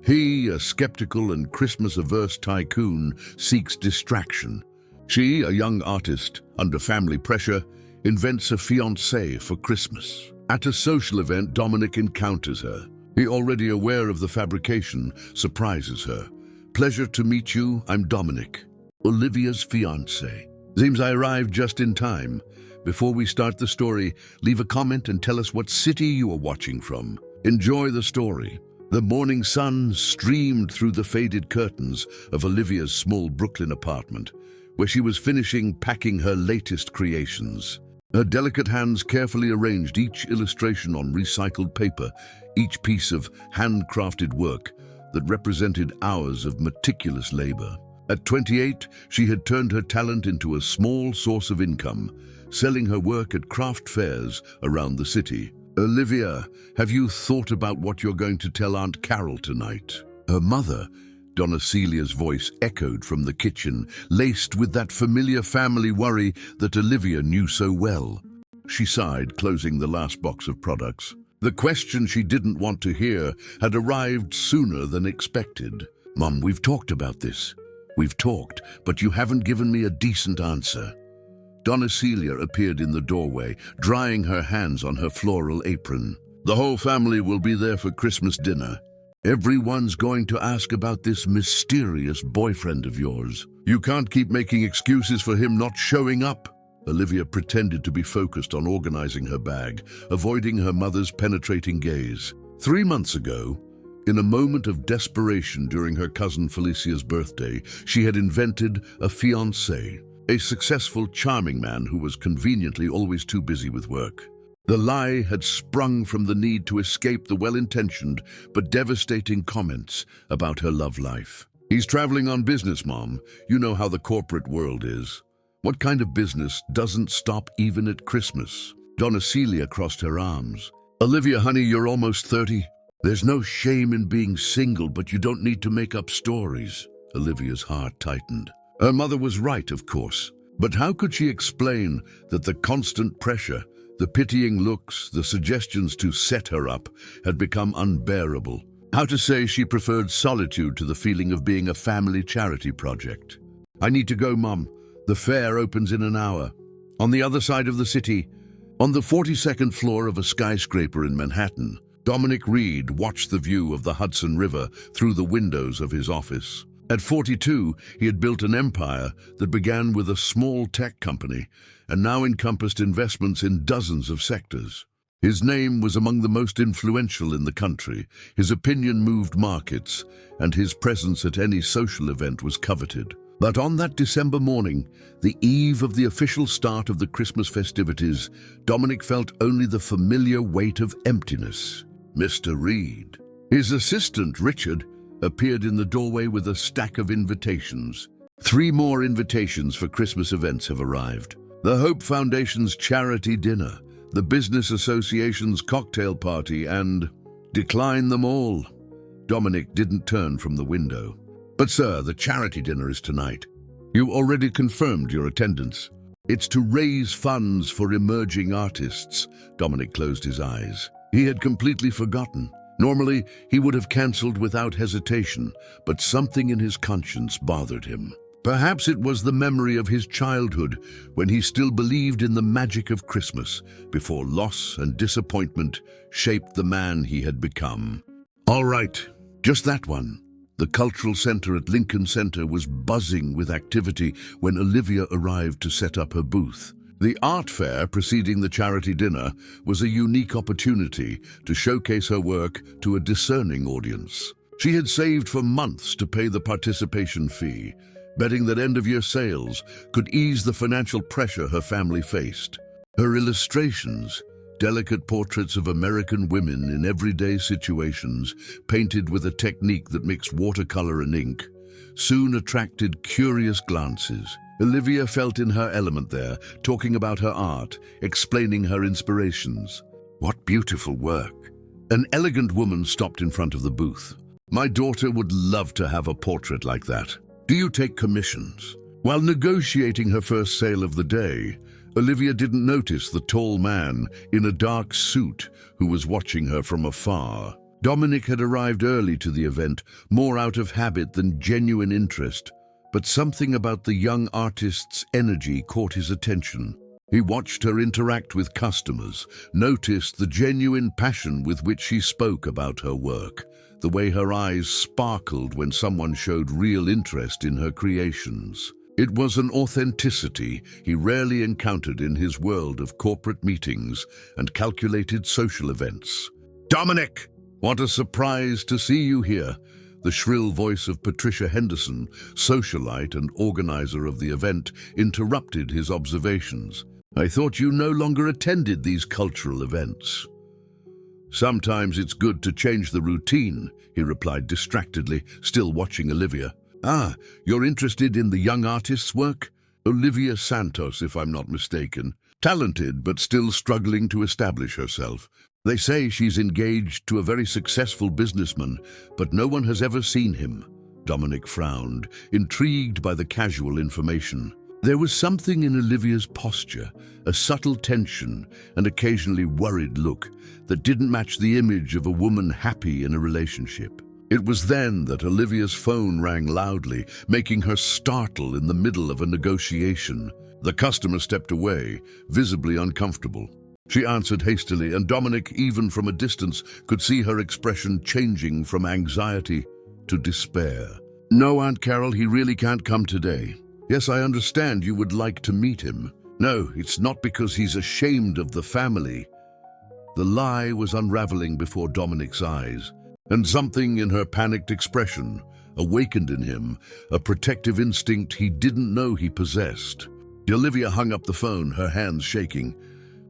He, a skeptical and Christmas-averse tycoon, seeks distraction. She, a young artist, under family pressure, invents a fiancé for Christmas. At a social event, Dominic encounters her. He, already aware of the fabrication, surprises her. "Pleasure to meet you, I'm Dominic, Olivia's fiancé. Seems I arrived just in time. Before we start the story, leave a comment and tell us what city you are watching from. Enjoy the story." The morning sun streamed through the faded curtains of Olivia's small Brooklyn apartment, where she was finishing packing her latest creations. Her delicate hands carefully arranged each illustration on recycled paper, each piece of handcrafted work that represented hours of meticulous labor. At 28, she had turned her talent into a small source of income, selling her work at craft fairs around the city. "Olivia, have you thought about what you're going to tell Aunt Carol tonight?" Her mother, Donna Celia's voice, echoed from the kitchen, laced with that familiar family worry that Olivia knew so well. She sighed, closing the last box of products. The question she didn't want to hear had arrived sooner than expected. "Mom, we've talked about this. We've talked, but you haven't given me a decent answer." Donna Celia appeared in the doorway, drying her hands on her floral apron. "The whole family will be there for Christmas dinner. Everyone's going to ask about this mysterious boyfriend of yours. You can't keep making excuses for him not showing up." Olivia pretended to be focused on organizing her bag, avoiding her mother's penetrating gaze. 3 months ago, in a moment of desperation during her cousin Felicia's birthday, she had invented a fiancé. A successful, charming man who was conveniently always too busy with work. The lie had sprung from the need to escape the well-intentioned but devastating comments about her love life. "He's traveling on business, Mom. You know how the corporate world is. What kind of business doesn't stop even at Christmas?" Donna Celia crossed her arms. "Olivia, honey, you're almost 30. There's no shame in being single, but you don't need to make up stories." Olivia's heart tightened. Her mother was right, of course, but how could she explain that the constant pressure, the pitying looks, the suggestions to set her up had become unbearable? How to say she preferred solitude to the feeling of being a family charity project? "I need to go, Mom. The fair opens in an hour. On the other side of the city, on the 42nd floor of a skyscraper in Manhattan, Dominic Reed watched the view of the Hudson River through the windows of his office. At 42, he had built an empire that began with a small tech company and now encompassed investments in dozens of sectors. His name was among the most influential in the country, his opinion moved markets, and his presence at any social event was coveted. But on that December morning, the eve of the official start of the Christmas festivities, Dominic felt only the familiar weight of emptiness. Mr. Reed. His assistant, Richard, appeared in the doorway with a stack of invitations. 3 more invitations for Christmas events have arrived. The Hope Foundation's charity dinner, the Business Association's cocktail party, and decline them all. Dominic didn't turn from the window. "But sir, the charity dinner is tonight. You already confirmed your attendance." "It's to raise funds for emerging artists." Dominic closed his eyes. He had completely forgotten. Normally, he would have cancelled without hesitation, but something in his conscience bothered him. Perhaps it was the memory of his childhood, when he still believed in the magic of Christmas, before loss and disappointment shaped the man he had become. All right, just that one. The cultural center at Lincoln Center was buzzing with activity when Olivia arrived to set up her booth. The art fair preceding the charity dinner was a unique opportunity to showcase her work to a discerning audience. She had saved for months to pay the participation fee, betting that end-of-year sales could ease the financial pressure her family faced. Her illustrations, delicate portraits of American women in everyday situations, painted with a technique that mixed watercolor and ink, soon attracted curious glances. Olivia felt in her element there, talking about her art, explaining her inspirations. "What beautiful work." An elegant woman stopped in front of the booth. "My daughter would love to have a portrait like that. Do you take commissions?" While negotiating her first sale of the day, Olivia didn't notice the tall man in a dark suit who was watching her from afar. Dominic had arrived early to the event, more out of habit than genuine interest, but something about the young artist's energy caught his attention. He watched her interact with customers, noticed the genuine passion with which she spoke about her work, the way her eyes sparkled when someone showed real interest in her creations. It was an authenticity he rarely encountered in his world of corporate meetings and calculated social events. "Dominic! What a surprise to see you here!" The shrill voice of Patricia Henderson, socialite and organizer of the event, interrupted his observations. "I thought you no longer attended these cultural events." "Sometimes it's good to change the routine," he replied distractedly, still watching Olivia. "Ah, you're interested in the young artist's work? Olivia Santos, if I'm not mistaken. Talented, but still struggling to establish herself. They say she's engaged to a very successful businessman, but no one has ever seen him." Dominic frowned, intrigued by the casual information. There was something in Olivia's posture, a subtle tension, and occasionally worried look, that didn't match the image of a woman happy in a relationship. It was then that Olivia's phone rang loudly, making her startle in the middle of a negotiation. The customer stepped away, visibly uncomfortable. She answered hastily, and Dominic, even from a distance, could see her expression changing from anxiety to despair. "No, Aunt Carol, he really can't come today." "Yes, I understand you would like to meet him." "No, it's not because he's ashamed of the family." The lie was unraveling before Dominic's eyes, and something in her panicked expression awakened in him a protective instinct he didn't know he possessed. Olivia hung up the phone, her hands shaking.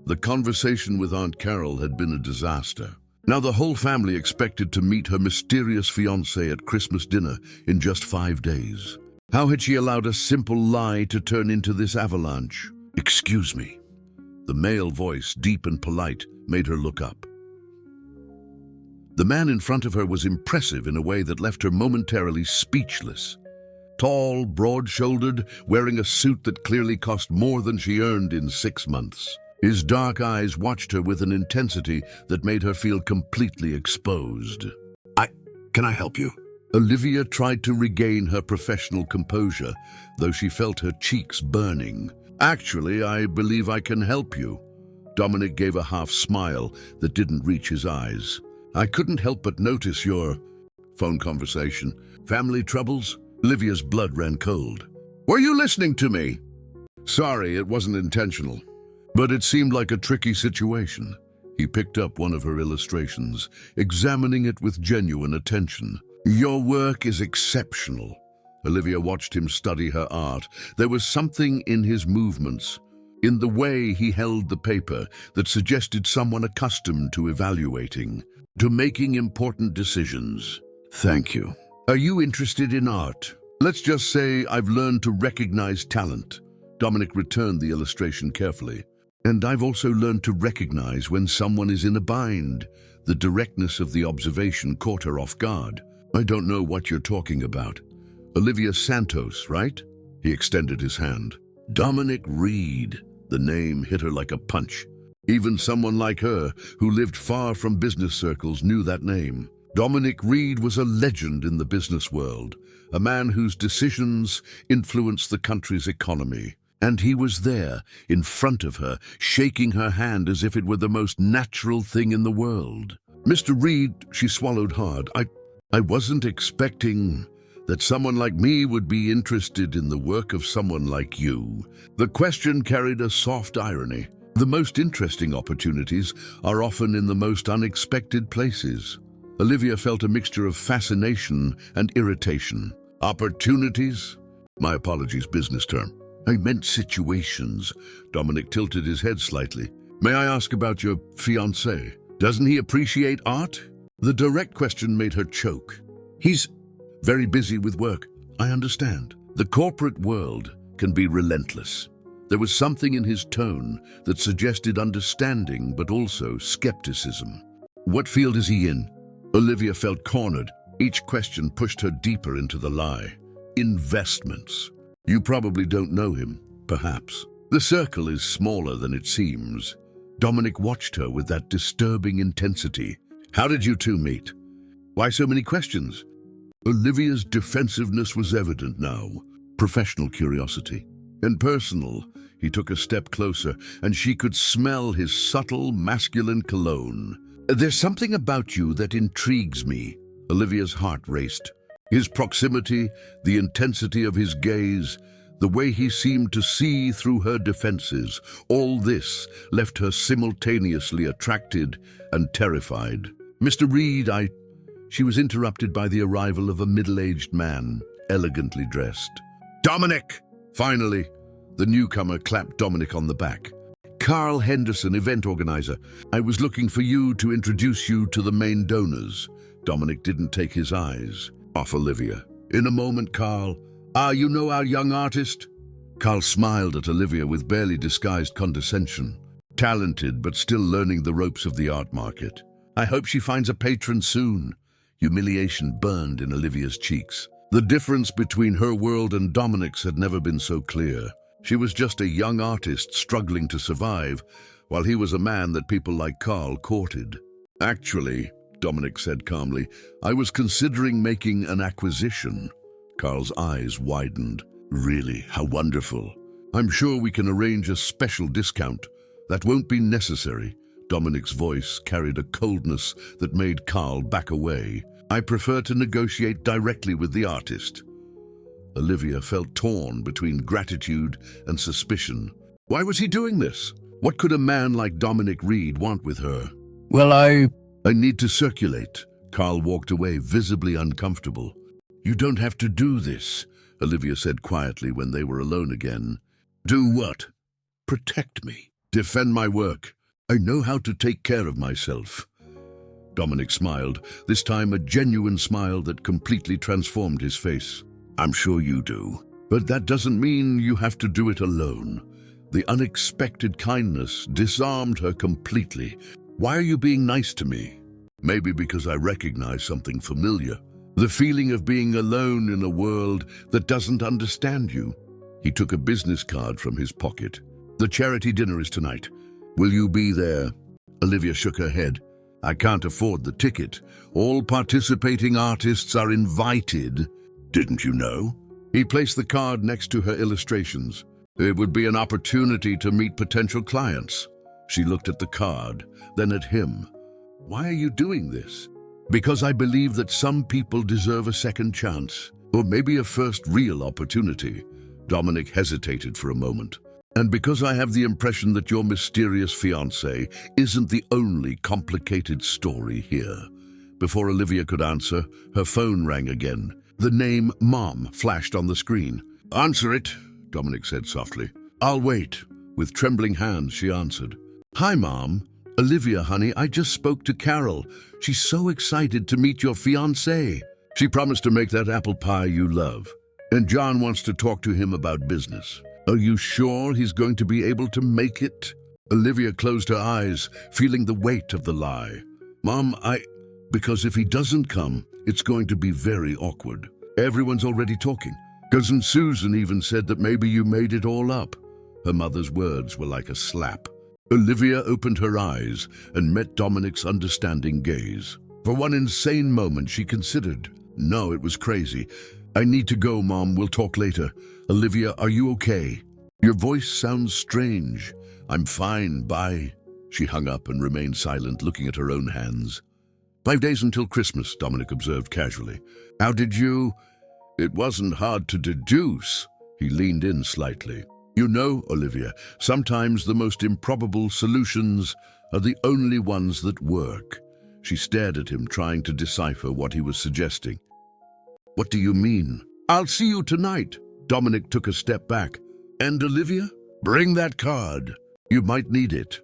The conversation with Aunt Carol had been a disaster. Now the whole family expected to meet her mysterious fiancé at Christmas dinner in just 5 days. How had she allowed a simple lie to turn into this avalanche? "Excuse me." The male voice, deep and polite, made her look up. The man in front of her was impressive in a way that left her momentarily speechless. Tall, broad-shouldered, wearing a suit that clearly cost more than she earned in 6 months. His dark eyes watched her with an intensity that made her feel completely exposed. Can I help you?" Olivia tried to regain her professional composure, though she felt her cheeks burning. "Actually, I believe I can help you." Dominic gave a half smile that didn't reach his eyes. "I couldn't help but notice your phone conversation. Family troubles?" Olivia's blood ran cold. "Were you listening to me?" "Sorry, it wasn't intentional. But it seemed like a tricky situation." He picked up one of her illustrations, examining it with genuine attention. "Your work is exceptional." Olivia watched him study her art. There was something in his movements, in the way he held the paper, that suggested someone accustomed to evaluating, to making important decisions. "Thank you. Are you interested in art?" "Let's just say I've learned to recognize talent." Dominic returned the illustration carefully. "And I've also learned to recognize when someone is in a bind." The directness of the observation caught her off guard. "I don't know what you're talking about." "Olivia Santos, right?" He extended his hand. Dominic Reed. The name hit her like a punch. Even someone like her, who lived far from business circles, knew that name. Dominic Reed was a legend in the business world, a man whose decisions influenced the country's economy. And he was there, in front of her, shaking her hand as if it were the most natural thing in the world. "Mr. Reed," she swallowed hard, I wasn't expecting that someone like me would be interested in the work of someone like you." The question carried a soft irony. The most interesting opportunities are often in the most unexpected places. Olivia felt a mixture of fascination and irritation. "Opportunities?" My apologies, business term. "I meant situations." Dominic tilted his head slightly. "May I ask about your fiancé? Doesn't he appreciate art?" The direct question made her choke. "He's very busy with work." "I understand. The corporate world can be relentless." There was something in his tone that suggested understanding but also skepticism. "What field is he in?" Olivia felt cornered. Each question pushed her deeper into the lie. "Investments. You probably don't know him, perhaps. The circle is smaller than it seems." Dominic watched her with that disturbing intensity. How did you two meet? Why so many questions? Olivia's defensiveness was evident now. Professional curiosity. And personal, he took a step closer, and she could smell his subtle, masculine cologne. There's something about you that intrigues me. Olivia's heart raced. His proximity, the intensity of his gaze, the way he seemed to see through her defenses, all this left her simultaneously attracted and terrified. Mr. Reed, She was interrupted by the arrival of a middle-aged man, elegantly dressed. Dominic! Finally, the newcomer clapped Dominic on the back. Carl Henderson, event organizer. I was looking for you to introduce you to the main donors. Dominic didn't take his eyes off Olivia. In a moment, Carl. You know our young artist? Carl smiled at Olivia with barely disguised condescension. Talented, but still learning the ropes of the art market. I hope she finds a patron soon. Humiliation burned in Olivia's cheeks. The difference between her world and Dominic's had never been so clear. She was just a young artist struggling to survive, while he was a man that people like Carl courted. Actually, Dominic said calmly, I was considering making an acquisition. Carl's eyes widened. Really, how wonderful. I'm sure we can arrange a special discount. That won't be necessary. Dominic's voice carried a coldness that made Carl back away. I prefer to negotiate directly with the artist. Olivia felt torn between gratitude and suspicion. Why was he doing this? What could a man like Dominic Reed want with her? Well, I need to circulate. Carl walked away, visibly uncomfortable. You don't have to do this, Olivia said quietly when they were alone again. Do what? Protect me. Defend my work. I know how to take care of myself. Dominic smiled, this time a genuine smile that completely transformed his face. I'm sure you do. But that doesn't mean you have to do it alone. The unexpected kindness disarmed her completely. Why are you being nice to me? Maybe because I recognize something familiar. The feeling of being alone in a world that doesn't understand you. He took a business card from his pocket. The charity dinner is tonight. Will you be there? Olivia shook her head. I can't afford the ticket. All participating artists are invited. Didn't you know? He placed the card next to her illustrations. It would be an opportunity to meet potential clients. She looked at the card, then at him. Why are you doing this? Because I believe that some people deserve a second chance, or maybe a first real opportunity. Dominic hesitated for a moment. And because I have the impression that your mysterious fiancé isn't the only complicated story here. Before Olivia could answer, her phone rang again. The name Mom flashed on the screen. Answer it, Dominic said softly. I'll wait. With trembling hands, she answered. Hi, Mom. Olivia, honey, I just spoke to Carol. She's so excited to meet your fiancé. She promised to make that apple pie you love. And John wants to talk to him about business. Are you sure he's going to be able to make it? Olivia closed her eyes, feeling the weight of the lie. Mom, because if he doesn't come, it's going to be very awkward. Everyone's already talking. Cousin Susan even said that maybe you made it all up. Her mother's words were like a slap. Olivia opened her eyes and met Dominic's understanding gaze. For one insane moment, she considered. No, it was crazy. I need to go, Mom. We'll talk later. Olivia, are you okay? Your voice sounds strange. I'm fine, bye. She hung up and remained silent, looking at her own hands. 5 days until Christmas, Dominic observed casually. How did you... It wasn't hard to deduce. He leaned in slightly. You know, Olivia, sometimes the most improbable solutions are the only ones that work. She stared at him, trying to decipher what he was suggesting. What do you mean? I'll see you tonight. Dominic took a step back. And Olivia? Bring that card. You might need it.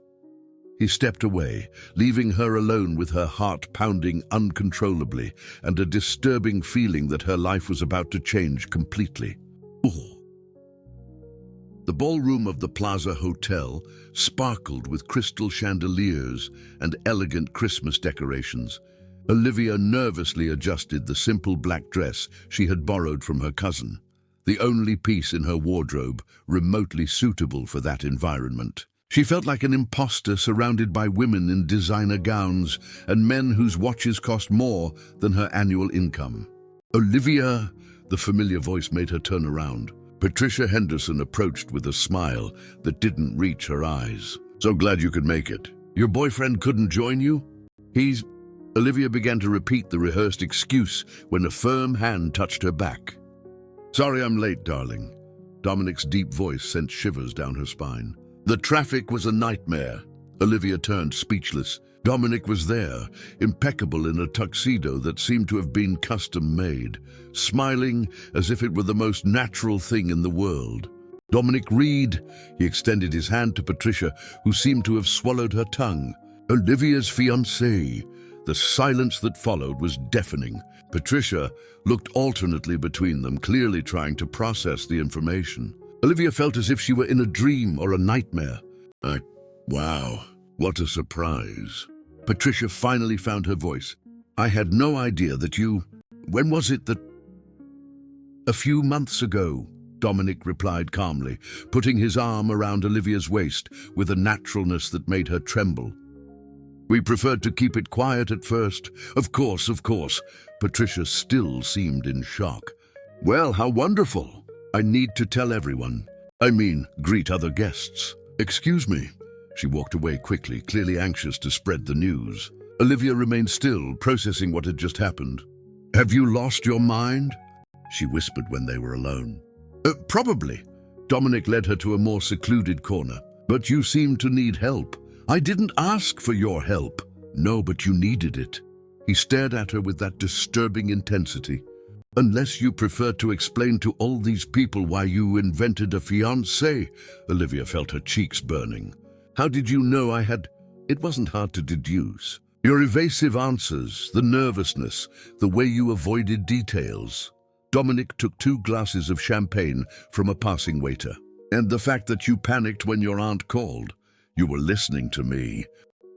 He stepped away, leaving her alone with her heart pounding uncontrollably and a disturbing feeling that her life was about to change completely. Ooh. The ballroom of the Plaza Hotel sparkled with crystal chandeliers and elegant Christmas decorations. Olivia nervously adjusted the simple black dress she had borrowed from her cousin, the only piece in her wardrobe remotely suitable for that environment. She felt like an imposter surrounded by women in designer gowns and men whose watches cost more than her annual income. "Olivia," the familiar voice made her turn around. Patricia Henderson approached with a smile that didn't reach her eyes. "So glad you could make it. Your boyfriend couldn't join you?" Olivia began to repeat the rehearsed excuse when a firm hand touched her back. "Sorry I'm late, darling." Dominic's deep voice sent shivers down her spine. "The traffic was a nightmare." Olivia turned speechless. Dominic was there, impeccable in a tuxedo that seemed to have been custom-made, smiling as if it were the most natural thing in the world. "Dominic Reed," he extended his hand to Patricia, who seemed to have swallowed her tongue. "Olivia's fiancé." The silence that followed was deafening. Patricia looked alternately between them, clearly trying to process the information. Olivia felt as if she were in a dream or a nightmare. Wow, what a surprise. Patricia finally found her voice. "I had no idea that you... When was it that..." "A few months ago," Dominic replied calmly, putting his arm around Olivia's waist with a naturalness that made her tremble. "We preferred to keep it quiet at first." Of course. Patricia still seemed in shock. "Well, how wonderful. I need to tell everyone. Greet other guests." "Excuse me." She walked away quickly, clearly anxious to spread the news. Olivia remained still, processing what had just happened. "Have you lost your mind?" she whispered when they were alone. Probably." Dominic led her to a more secluded corner. "But you seem to need help." "I didn't ask for your help." "No, but you needed it." He stared at her with that disturbing intensity. "Unless you prefer to explain to all these people why you invented a fiancé." Olivia felt her cheeks burning. "How did you know I had..." It wasn't hard to deduce. Your evasive answers, the nervousness, the way you avoided details. Dominic took 2 glasses of champagne from a passing waiter. "And the fact that you panicked when your aunt called. You were listening to me.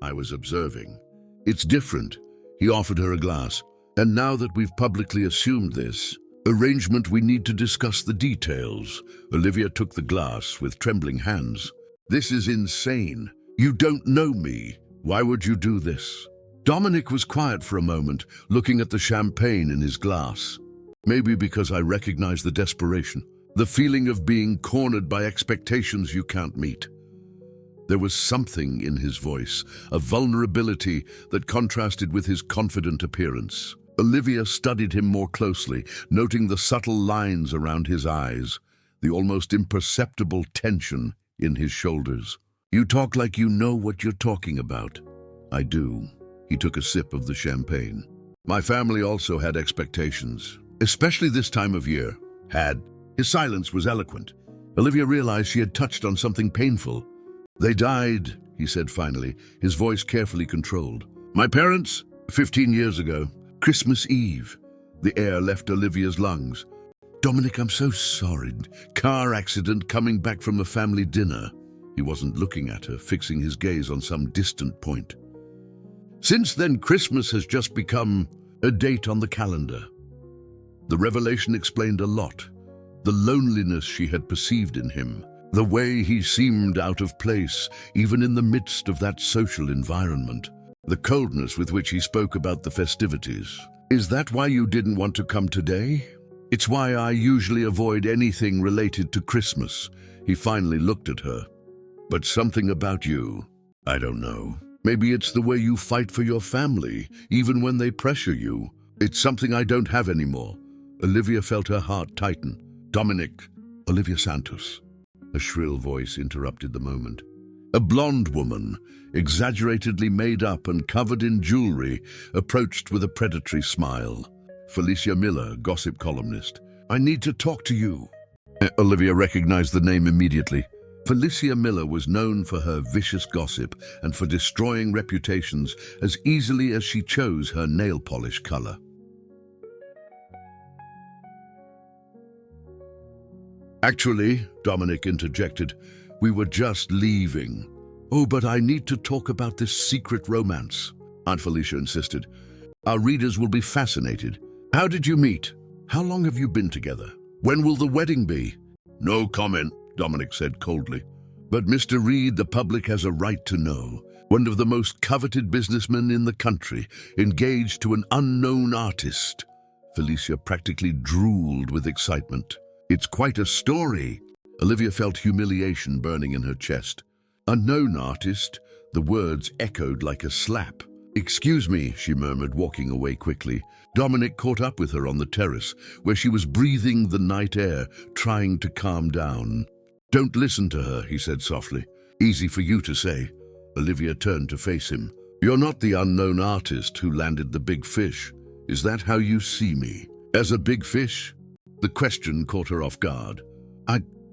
I was observing." "It's different." He offered her a glass. "And now that we've publicly assumed this arrangement, we need to discuss the details." Olivia took the glass with trembling hands. "This is insane. You don't know me. Why would you do this?" Dominic was quiet for a moment, looking at the champagne in his glass. "Maybe because I recognize the desperation, the feeling of being cornered by expectations you can't meet." There was something in his voice, a vulnerability that contrasted with his confident appearance. Olivia studied him more closely, noting the subtle lines around his eyes, the almost imperceptible tension in his shoulders. "You talk like you know what you're talking about." "I do." He took a sip of the champagne. "My family also had expectations, especially this time of year." "Had?" His silence was eloquent. Olivia realized she had touched on something painful. "They died," he said finally, his voice carefully controlled. "My parents, 15 years ago, Christmas Eve." The air left Olivia's lungs. "Dominic, I'm so sorry. Car accident coming back from a family dinner." He wasn't looking at her, fixing his gaze on some distant point. "Since then, Christmas has just become a date on the calendar." The revelation explained a lot. The loneliness she had perceived in him, the way he seemed out of place, even in the midst of that social environment. The coldness with which he spoke about the festivities. "Is that why you didn't want to come today?" "It's why I usually avoid anything related to Christmas." He finally looked at her. "But something about you, I don't know. Maybe it's the way you fight for your family, even when they pressure you. It's something I don't have anymore." Olivia felt her heart tighten. "Dominic." "Olivia Santos." A shrill voice interrupted the moment. A blonde woman, exaggeratedly made up and covered in jewelry, approached with a predatory smile. Felicia Miller, gossip columnist. "I need to talk to you." Olivia recognized the name immediately. Felicia Miller was known for her vicious gossip and for destroying reputations as easily as she chose her nail polish color. "Actually," Dominic interjected, "we were just leaving." "Oh, but I need to talk about this secret romance," Aunt Felicia insisted. "Our readers will be fascinated. How did you meet? How long have you been together? When will the wedding be?" "No comment," Dominic said coldly. But Mr. Reed, the public has a right to know. One of the most coveted businessmen in the country, engaged to an unknown artist. Felicia practically drooled with excitement. It's quite a story. Olivia felt humiliation burning in her chest. Unknown artist? The words echoed like a slap. "Excuse me," she murmured, walking away quickly. Dominic caught up with her on the terrace, where she was breathing the night air, trying to calm down. "Don't listen to her," he said softly. "Easy for you to say." Olivia turned to face him. "You're not the unknown artist who landed the big fish. Is that how you see me? As a big fish?" The question caught her off guard.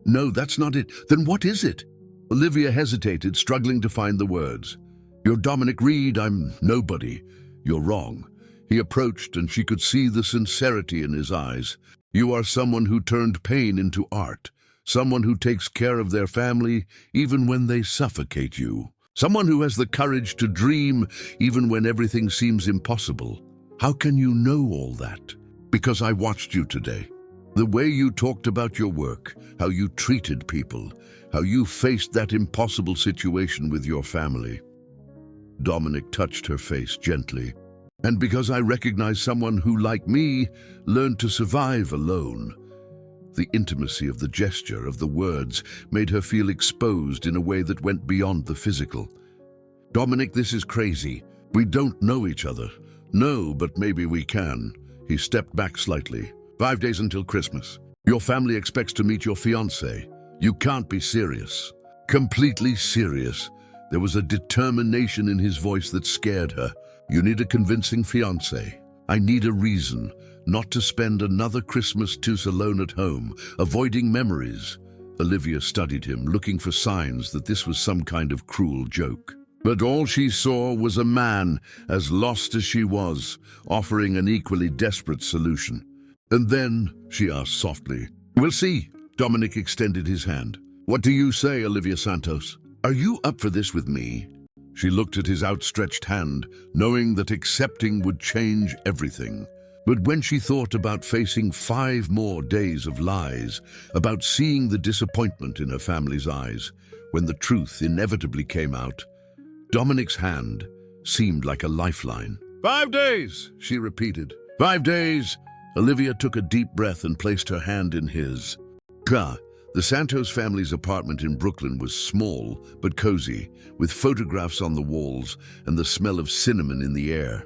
No, that's not it. Then what is it?" Olivia hesitated, struggling to find the words. "You're Dominic Reed. I'm nobody. You're wrong." He approached, and she could see the sincerity in his eyes. "You are someone who turned pain into art. Someone who takes care of their family even when they suffocate you. Someone who has the courage to dream even when everything seems impossible. How can you know all that?" "Because I watched you today. The way you talked about your work, how you treated people, how you faced that impossible situation with your family." Dominic touched her face gently. "And because I recognize someone who, like me, learned to survive alone." The intimacy of the gesture, of the words, made her feel exposed in a way that went beyond the physical. "Dominic, this is crazy. We don't know each other." "No, but maybe we can." He stepped back slightly. 5 days until Christmas. Your family expects to meet your fiancé. You can't be serious." "Completely serious." There was a determination in his voice that scared her. "You need a convincing fiancé. I need a reason not to spend another Christmas too alone at home, avoiding memories." Olivia studied him, looking for signs that this was some kind of cruel joke. But all she saw was a man, as lost as she was, offering an equally desperate solution. "And then?" she asked softly. "We'll see." Dominic extended his hand. "What do you say, Olivia Santos? Are you up for this with me?" She looked at his outstretched hand, knowing that accepting would change everything. But when she thought about facing 5 more days of lies, about seeing the disappointment in her family's eyes, when the truth inevitably came out, Dominic's hand seemed like a lifeline. 5 days, she repeated. 5 days. Olivia took a deep breath and placed her hand in his. The Santos family's apartment in Brooklyn was small but cozy, with photographs on the walls and the smell of cinnamon in the air.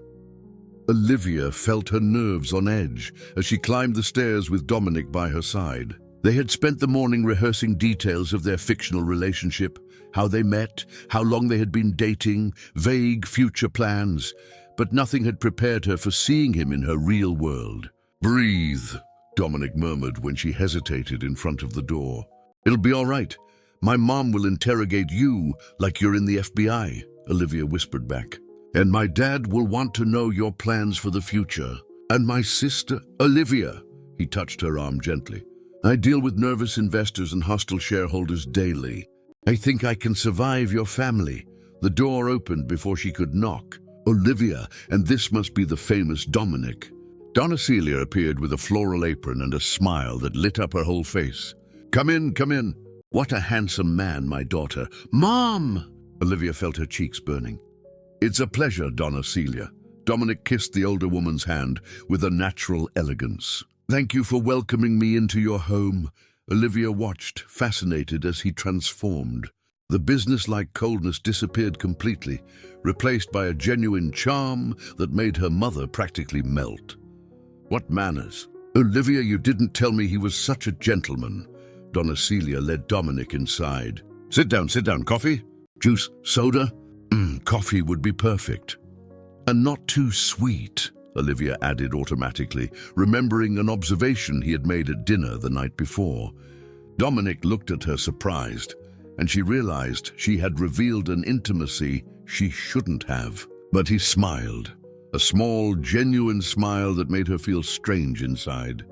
Olivia felt her nerves on edge as she climbed the stairs with Dominic by her side. They had spent the morning rehearsing details of their fictional relationship, how they met, how long they had been dating, vague future plans, but nothing had prepared her for seeing him in her real world. "Breathe," Dominic murmured when she hesitated in front of the door. "It'll be all right. My mom will interrogate you like you're in the FBI," Olivia whispered back. "And my dad will want to know your plans for the future. And my sister, Olivia," he touched her arm gently. "I deal with nervous investors and hostile shareholders daily. I think I can survive your family." The door opened before she could knock. Olivia, and this must be the famous Dominic. Donna Celia appeared with a floral apron and a smile that lit up her whole face. Come in, come in." "What a handsome man, my daughter." "Mom!" Olivia felt her cheeks burning. "It's a pleasure, Donna Celia." Dominic kissed the older woman's hand with a natural elegance. "Thank you for welcoming me into your home." Olivia watched, fascinated as he transformed. The business-like coldness disappeared completely, replaced by a genuine charm that made her mother practically melt. "What manners." "Olivia, you didn't tell me he was such a gentleman." Donna Celia led Dominic inside. Sit down. Coffee? Juice? Soda?" Coffee would be perfect." "And not too sweet," Olivia added automatically, remembering an observation he had made at dinner the night before. Dominic looked at her surprised, and she realized she had revealed an intimacy she shouldn't have. But he smiled. A small, genuine smile that made her feel strange inside.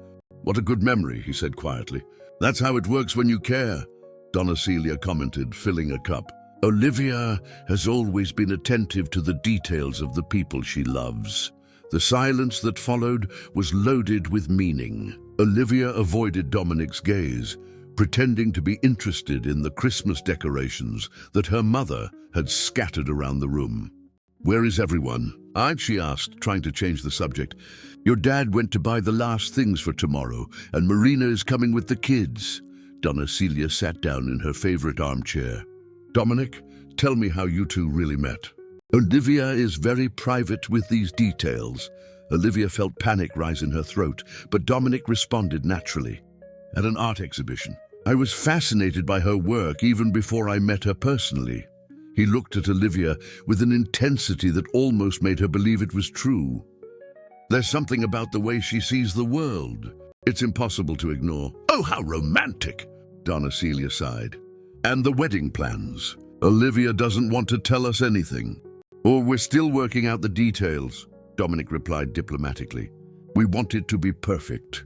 "What a good memory," he said quietly. "That's how it works when you care," Donna Celia commented, filling a cup. "Olivia has always been attentive to the details of the people she loves." The silence that followed was loaded with meaning. Olivia avoided Dominic's gaze, pretending to be interested in the Christmas decorations that her mother had scattered around the room. "Where is everyone?" She asked, trying to change the subject. "Your dad went to buy the last things for tomorrow, and Marina is coming with the kids." Donna Celia sat down in her favorite armchair. "Dominic, tell me how you two really met." "Olivia is very private with these details." Olivia felt panic rise in her throat, but Dominic responded naturally. "At an art exhibition. I was fascinated by her work even before I met her personally." He looked at Olivia with an intensity that almost made her believe it was true. "There's something about the way she sees the world. It's impossible to ignore." "Oh, how romantic!" Donna Celia sighed. "And the wedding plans? Olivia doesn't want to tell us anything." "Oh, we're still working out the details," Dominic replied diplomatically. "We want it to be perfect."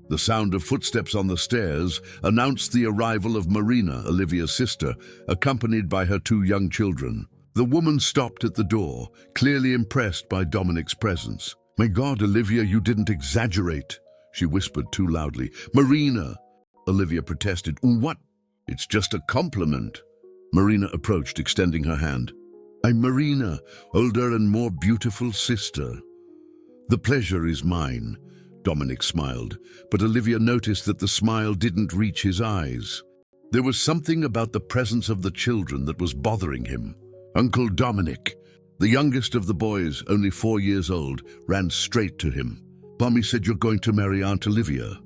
The sound of footsteps on the stairs announced the arrival of Marina, Olivia's sister, accompanied by her 2 young children. The woman stopped at the door, clearly impressed by Dominic's presence. "My God, Olivia, you didn't exaggerate," she whispered too loudly. "Marina!" Olivia protested. "What? It's just a compliment." Marina approached, extending her hand. "I'm Marina, older and more beautiful sister." "The pleasure is mine," Dominic smiled, but Olivia noticed that the smile didn't reach his eyes. There was something about the presence of the children that was bothering him. Uncle Dominic, the youngest of the boys, only 4 years old, ran straight to him. "Mommy said you're going to marry Aunt Olivia."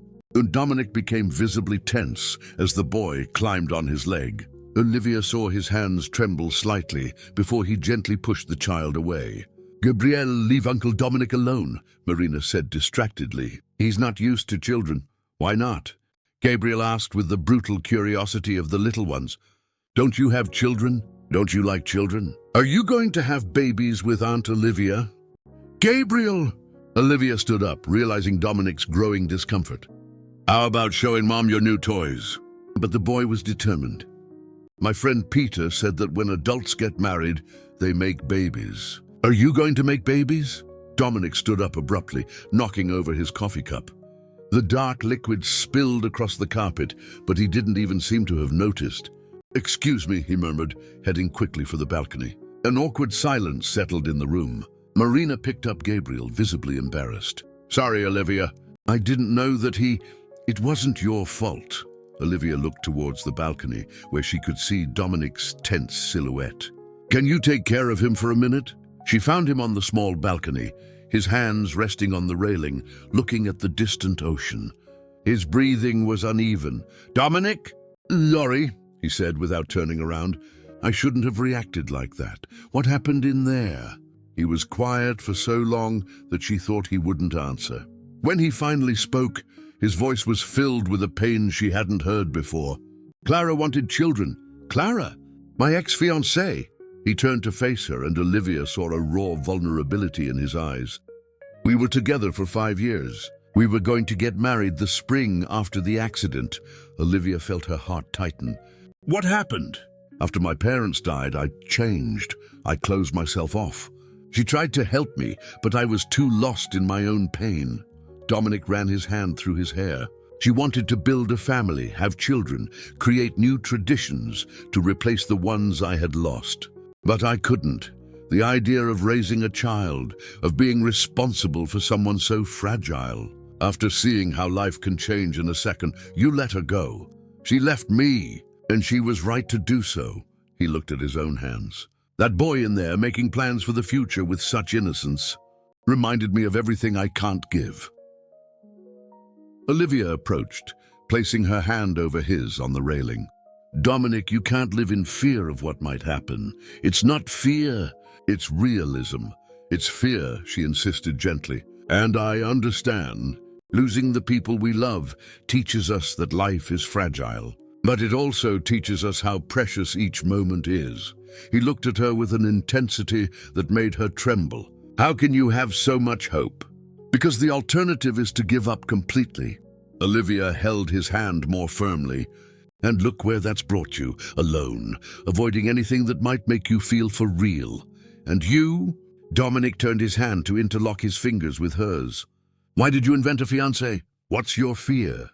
Dominic became visibly tense as the boy climbed on his leg. Olivia saw his hands tremble slightly before he gently pushed the child away. "Gabrielle, leave Uncle Dominic alone," Marina said distractedly. "He's not used to children." "Why not?" Gabriel asked with the brutal curiosity of the little ones. "Don't you have children? Don't you like children? Are you going to have babies with Aunt Olivia?" "Gabriel!" Olivia stood up, realizing Dominic's growing discomfort. "How about showing Mom your new toys?" But the boy was determined. "My friend Peter said that when adults get married, they make babies." "Are you going to make babies?" Dominic stood up abruptly, knocking over his coffee cup. The dark liquid spilled across the carpet, but he didn't even seem to have noticed. "Excuse me," he murmured, heading quickly for the balcony. An awkward silence settled in the room. Marina picked up Gabriel, visibly embarrassed. "Sorry, Olivia. I didn't know that It wasn't your fault." Olivia looked towards the balcony, where she could see Dominic's tense silhouette. "Can you take care of him for a minute?" She found him on the small balcony, his hands resting on the railing, looking at the distant ocean. His breathing was uneven. "Dominic?" "Sorry," he said without turning around. "I shouldn't have reacted like that. What happened in there?" He was quiet for so long that she thought he wouldn't answer. When he finally spoke, his voice was filled with a pain she hadn't heard before. "Clara wanted children." "Clara? My ex-fiancée?" He turned to face her, and Olivia saw a raw vulnerability in his eyes. "We were together for 5 years. We were going to get married the spring after the accident." Olivia felt her heart tighten. "What happened?" "After my parents died, I changed. I closed myself off. She tried to help me, but I was too lost in my own pain." Dominic ran his hand through his hair. "She wanted to build a family, have children, create new traditions to replace the ones I had lost. But I couldn't. The idea of raising a child, of being responsible for someone so fragile. After seeing how life can change in a second, you let her go. She left me, and she was right to do so." He looked at his own hands. "That boy in there making plans for the future with such innocence reminded me of everything I can't give." Olivia approached, placing her hand over his on the railing. "Dominic, you can't live in fear of what might happen. It's not fear, it's realism. It's fear," she insisted gently. "And I understand. Losing the people we love teaches us that life is fragile. But it also teaches us how precious each moment is." He looked at her with an intensity that made her tremble. "How can you have so much hope?" "Because the alternative is to give up completely." Olivia held his hand more firmly. "And look where that's brought you, alone, avoiding anything that might make you feel for real. And you?" Dominic turned his hand to interlock his fingers with hers. "Why did you invent a fiancé? What's your fear?"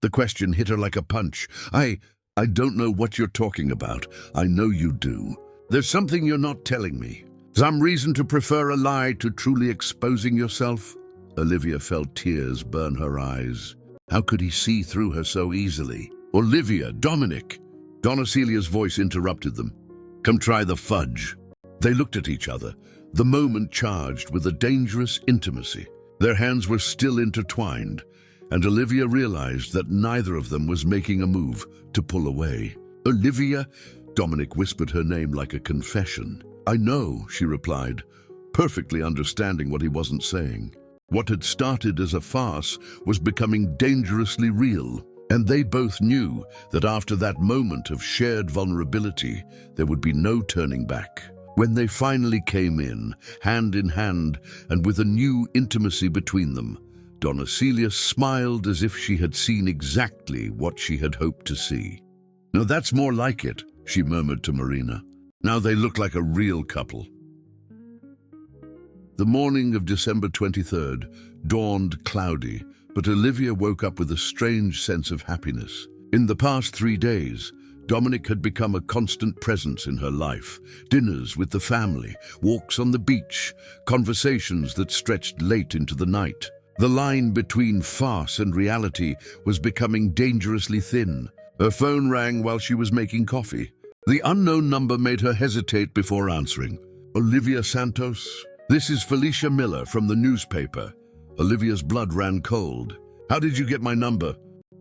The question hit her like a punch. I don't know what you're talking about. I know you do. There's something you're not telling me. Some reason to prefer a lie to truly exposing yourself? Olivia felt tears burn her eyes. How could he see through her so easily? Olivia, Dominic! Donna Celia's voice interrupted them. Come try the fudge. They looked at each other, the moment charged with a dangerous intimacy. Their hands were still intertwined, and Olivia realized that neither of them was making a move to pull away. Olivia? Dominic whispered her name like a confession. I know, she replied, perfectly understanding what he wasn't saying. What had started as a farce was becoming dangerously real, and they both knew that after that moment of shared vulnerability, there would be no turning back. When they finally came in hand, and with a new intimacy between them, Donna Celia smiled as if she had seen exactly what she had hoped to see. Now that's more like it, she murmured to Marina. Now they look like a real couple. The morning of December 23rd dawned cloudy, but Olivia woke up with a strange sense of happiness. In the past 3 days, Dominic had become a constant presence in her life. Dinners with the family, walks on the beach, conversations that stretched late into the night. The line between farce and reality was becoming dangerously thin. Her phone rang while she was making coffee. The unknown number made her hesitate before answering. Olivia Santos? This is Felicia Miller from the newspaper. Olivia's blood ran cold. How did you get my number?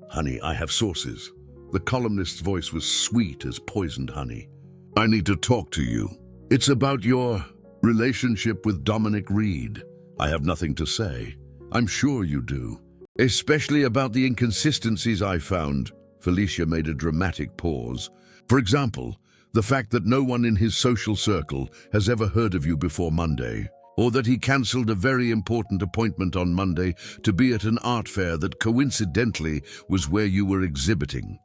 Honey, I have sources. The columnist's voice was sweet as poisoned honey. I need to talk to you. It's about your relationship with Dominic Reed. I have nothing to say. I'm sure you do. Especially about the inconsistencies I found. Felicia made a dramatic pause. For example, the fact that no one in his social circle has ever heard of you before Monday, or that he cancelled a very important appointment on Monday to be at an art fair that coincidentally was where you were exhibiting.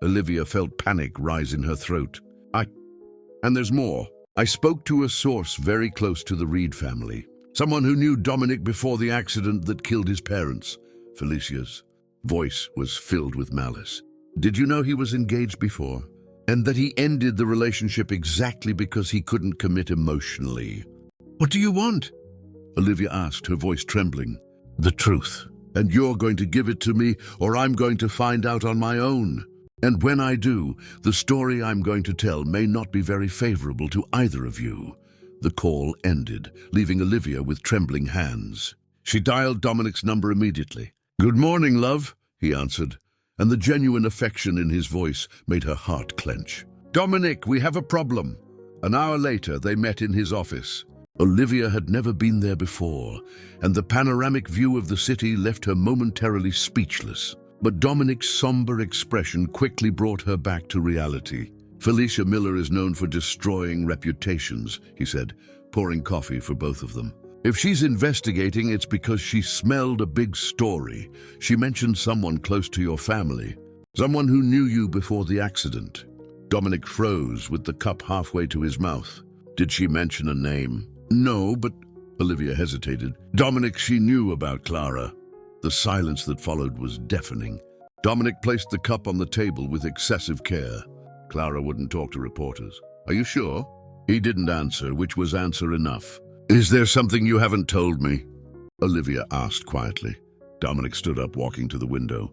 Olivia felt panic rise in her throat. And there's more. I spoke to a source very close to the Reed family. Someone who knew Dominic before the accident that killed his parents. Felicia's voice was filled with malice. Did you know he was engaged before? And that he ended the relationship exactly because he couldn't commit emotionally. What do you want? Olivia asked, her voice trembling. The truth. And you're going to give it to me, or I'm going to find out on my own. And when I do, the story I'm going to tell may not be very favorable to either of you. The call ended, leaving Olivia with trembling hands. She dialed Dominic's number immediately. Good morning, love, he answered, and the genuine affection in his voice made her heart clench. Dominic, we have a problem. An hour later, they met in his office. Olivia had never been there before, and the panoramic view of the city left her momentarily speechless. But Dominic's somber expression quickly brought her back to reality. Felicia Miller is known for destroying reputations, he said, pouring coffee for both of them. If she's investigating, it's because she smelled a big story. She mentioned someone close to your family, someone who knew you before the accident. Dominic froze with the cup halfway to his mouth. Did she mention a name? No, but Olivia hesitated. Dominic, she knew about Clara. The silence that followed was deafening. Dominic placed the cup on the table with excessive care. Clara wouldn't talk to reporters. Are you sure? He didn't answer, which was answer enough. Is there something you haven't told me? Olivia asked quietly. Dominic stood up, walking to the window.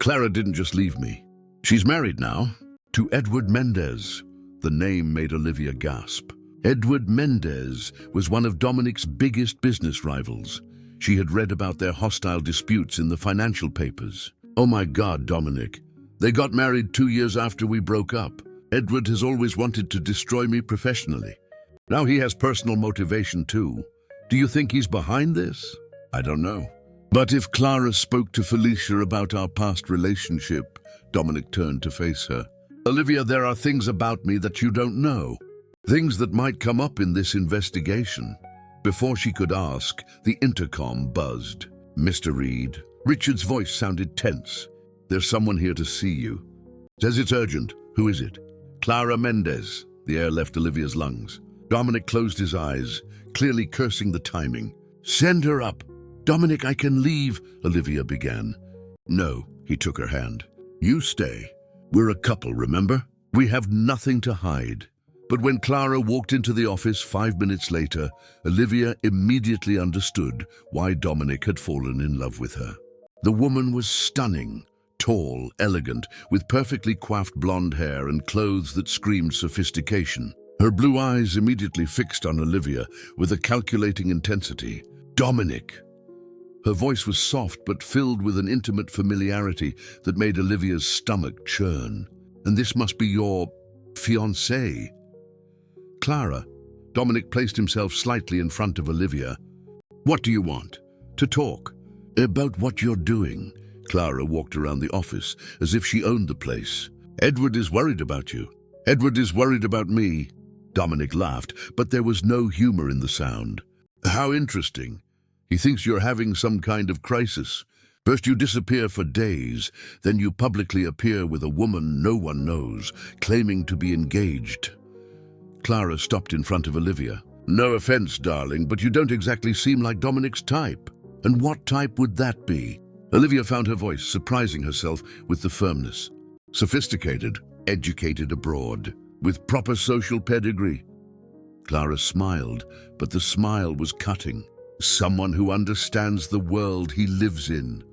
Clara didn't just leave me. She's married now, to Edward Mendez. The name made Olivia gasp. Edward Mendez was one of Dominic's biggest business rivals. She had read about their hostile disputes in the financial papers. Oh my God, Dominic. They got married 2 years after we broke up. Edward has always wanted to destroy me professionally. Now he has personal motivation too. Do you think he's behind this? I don't know. But if Clara spoke to Felicia about our past relationship, Dominic turned to face her. Olivia, there are things about me that you don't know. Things that might come up in this investigation. Before she could ask, the intercom buzzed. Mr. Reed. Richard's voice sounded tense. There's someone here to see you. Says it's urgent. Who is it? Clara Mendez. The air left Olivia's lungs. Dominic closed his eyes, clearly cursing the timing. Send her up. Dominic, I can leave, Olivia began. No, He took her hand. You stay. We're a couple, remember? We have nothing to hide. But when Clara walked into the office 5 minutes later, Olivia immediately understood why Dominic had fallen in love with her. The woman was stunning, tall, elegant, with perfectly coiffed blonde hair and clothes that screamed sophistication. Her blue eyes immediately fixed on Olivia with a calculating intensity. Dominic! Her voice was soft but filled with an intimate familiarity that made Olivia's stomach churn. And this must be your fiancé. Clara. Dominic placed himself slightly in front of Olivia. What do you want? To talk. About what you're doing. Clara walked around the office as if she owned the place. Edward is worried about you. Edward is worried about me. Dominic laughed, but there was no humor in the sound. How interesting. He thinks you're having some kind of crisis. First you disappear for days, then you publicly appear with a woman no one knows, claiming to be engaged. Clara stopped in front of Olivia. No offense, darling, but you don't exactly seem like Dominic's type. And what type would that be? Olivia found her voice, surprising herself with the firmness. Sophisticated, educated abroad, with proper social pedigree. Clara smiled, but the smile was cutting. Someone who understands the world he lives in.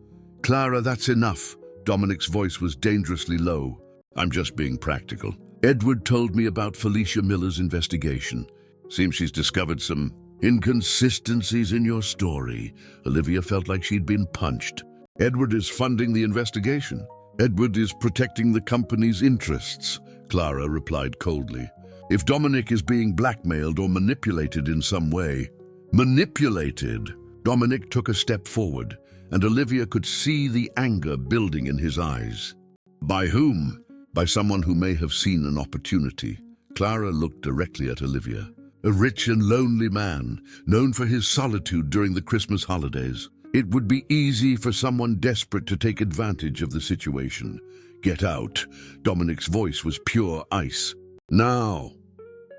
Clara, that's enough. Dominic's voice was dangerously low. I'm just being practical. Edward told me about Felicia Miller's investigation. Seems she's discovered some inconsistencies in your story. Olivia felt like she'd been punched. Edward is funding the investigation. Edward is protecting the company's interests, Clara replied coldly. If Dominic is being blackmailed or manipulated in some way. Manipulated? Dominic took a step forward, and Olivia could see the anger building in his eyes. By whom? By someone who may have seen an opportunity. Clara looked directly at Olivia. A rich and lonely man, known for his solitude during the Christmas holidays. It would be easy for someone desperate to take advantage of the situation. Get out. Dominic's voice was pure ice. Now.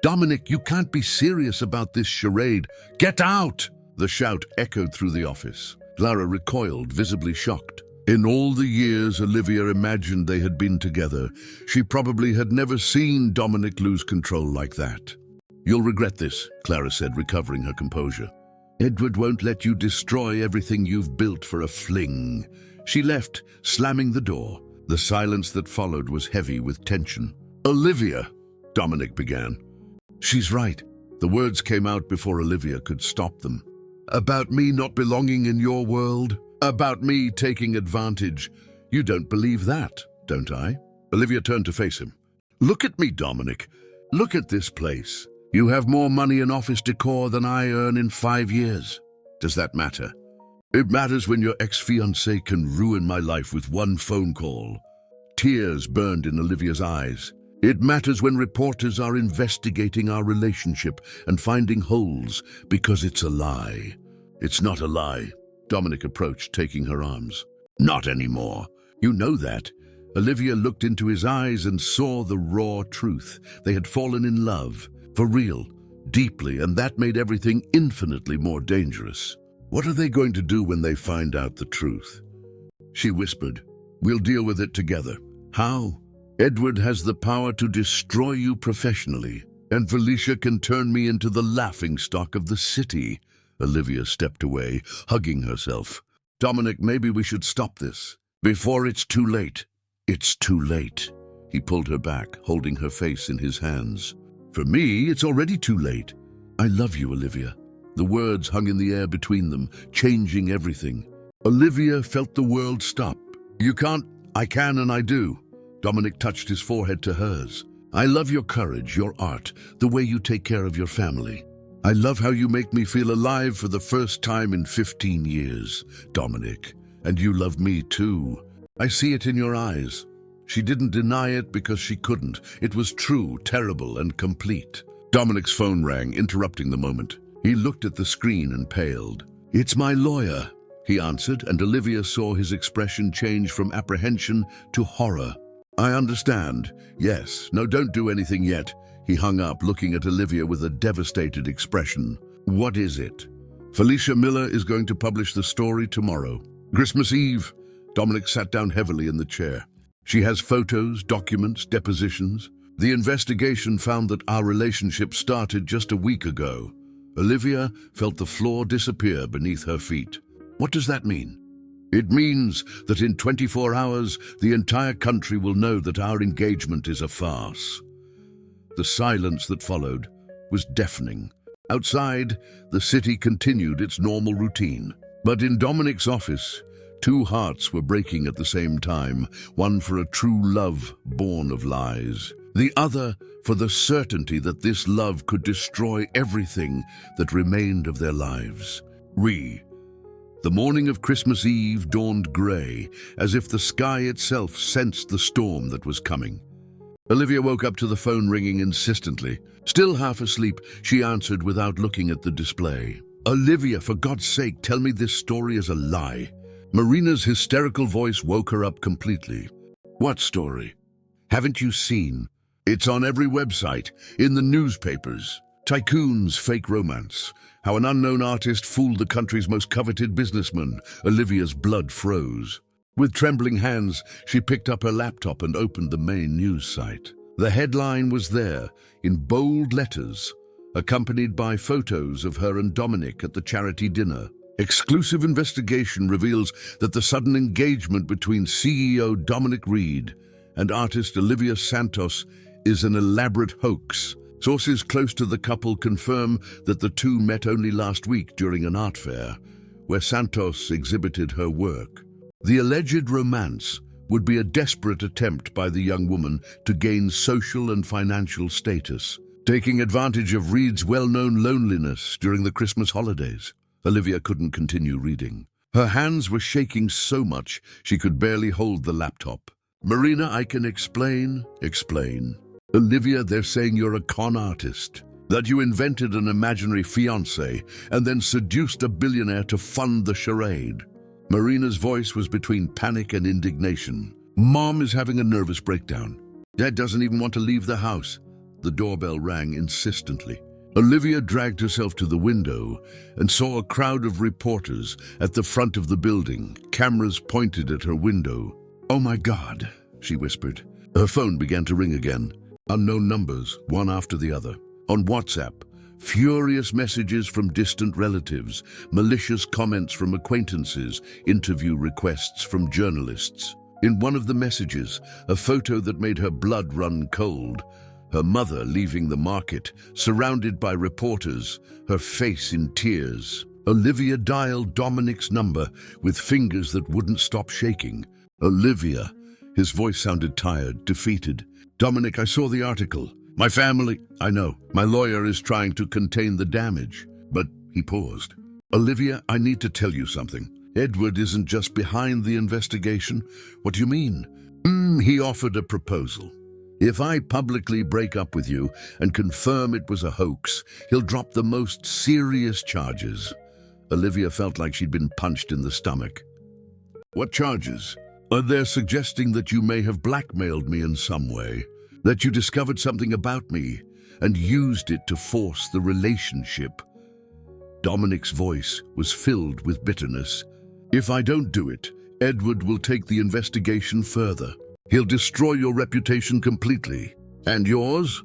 Dominic, you can't be serious about this charade. Get out! The shout echoed through the office. Clara recoiled, visibly shocked. In all the years Olivia imagined they had been together, she probably had never seen Dominic lose control like that. You'll regret this, Clara said, recovering her composure. Edward won't let you destroy everything you've built for a fling. She left, slamming the door. The silence that followed was heavy with tension. Olivia, Dominic began. She's right. The words came out before Olivia could stop them. About me not belonging in your world? About me taking advantage? You don't believe that, don't I? Olivia turned to face him. Look at me, Dominic. Look at this place. You have more money in office decor than I earn in 5 years. Does that matter? It matters when your ex-fiancé can ruin my life with one phone call. Tears burned in Olivia's eyes. It matters when reporters are investigating our relationship and finding holes because it's a lie. It's not a lie. Dominic approached, taking her arms. Not anymore. You know that. Olivia looked into his eyes and saw the raw truth. They had fallen in love. For real, deeply, and that made everything infinitely more dangerous. What are they going to do when they find out the truth? She whispered, We'll deal with it together. How? Edward has the power to destroy you professionally, and Felicia can turn me into the laughingstock of the city. Olivia stepped away, hugging herself. Dominic, maybe we should stop this. Before it's too late. It's too late. He pulled her back, holding her face in his hands. For me, it's already too late. I love you, Olivia. The words hung in the air between them, changing everything. Olivia felt the world stop. You can't. I can and I do. Dominic touched his forehead to hers. I love your courage, your art, the way you take care of your family. I love how you make me feel alive for the first time in 15 years, Dominic. And you love me too. I see it in your eyes. She didn't deny it because she couldn't. It was true, terrible, and complete. Dominic's phone rang, interrupting the moment. He looked at the screen and paled. It's my lawyer, he answered, and Olivia saw his expression change from apprehension to horror. I understand. Yes. No, don't do anything yet. He hung up, looking at Olivia with a devastated expression. What is it? Felicia Miller is going to publish the story tomorrow. Christmas Eve. Dominic sat down heavily in the chair. She has photos, documents, depositions. The investigation found that our relationship started just a week ago. Olivia felt the floor disappear beneath her feet. What does that mean? It means that in 24 hours, the entire country will know that our engagement is a farce. The silence that followed was deafening. Outside, the city continued its normal routine. But in Dominic's office, two hearts were breaking at the same time, one for a true love born of lies, the other for the certainty that this love could destroy everything that remained of their lives. The morning of Christmas Eve dawned grey, as if the sky itself sensed the storm that was coming. Olivia woke up to the phone ringing insistently. Still half asleep, she answered without looking at the display. "Olivia, for God's sake, tell me this story is a lie." Marina's hysterical voice woke her up completely. "What story? Haven't you seen? It's on every website, in the newspapers. Tycoon's fake romance. How an unknown artist fooled the country's most coveted businessman." Olivia's blood froze. With trembling hands, she picked up her laptop and opened the main news site. The headline was there, in bold letters, accompanied by photos of her and Dominic at the charity dinner. Exclusive investigation reveals that the sudden engagement between CEO Dominic Reed and artist Olivia Santos is an elaborate hoax. Sources close to the couple confirm that the two met only last week during an art fair, where Santos exhibited her work. The alleged romance would be a desperate attempt by the young woman to gain social and financial status, taking advantage of Reed's well-known loneliness during the Christmas holidays. Olivia couldn't continue reading. Her hands were shaking so much she could barely hold the laptop. "Marina, I can explain." "Explain." "Olivia, they're saying you're a con artist, that you invented an imaginary fiancé and then seduced a billionaire to fund the charade." Marina's voice was between panic and indignation. "Mom is having a nervous breakdown. Dad doesn't even want to leave the house." The doorbell rang insistently. Olivia dragged herself to the window and saw a crowd of reporters at the front of the building, cameras pointed at her window. "Oh my God," she whispered. Her phone began to ring again. Unknown numbers, one after the other. On WhatsApp, furious messages from distant relatives, malicious comments from acquaintances, interview requests from journalists. In one of the messages, a photo that made her blood run cold. Her mother leaving the market, surrounded by reporters, her face in tears. Olivia dialed Dominic's number with fingers that wouldn't stop shaking. "Olivia." His voice sounded tired, defeated. "Dominic, I saw the article. My family—" "I know. My lawyer is trying to contain the damage." But he paused. "Olivia, I need to tell you something. Edward isn't just behind the investigation." "What do you mean?" He offered a proposal. "If I publicly break up with you and confirm it was a hoax, he'll drop the most serious charges." Olivia felt like she'd been punched in the stomach. "What charges?" "They're suggesting that you may have blackmailed me in some way, that you discovered something about me and used it to force the relationship." Dominic's voice was filled with bitterness. "If I don't do it, Edward will take the investigation further. He'll destroy your reputation completely. And yours?"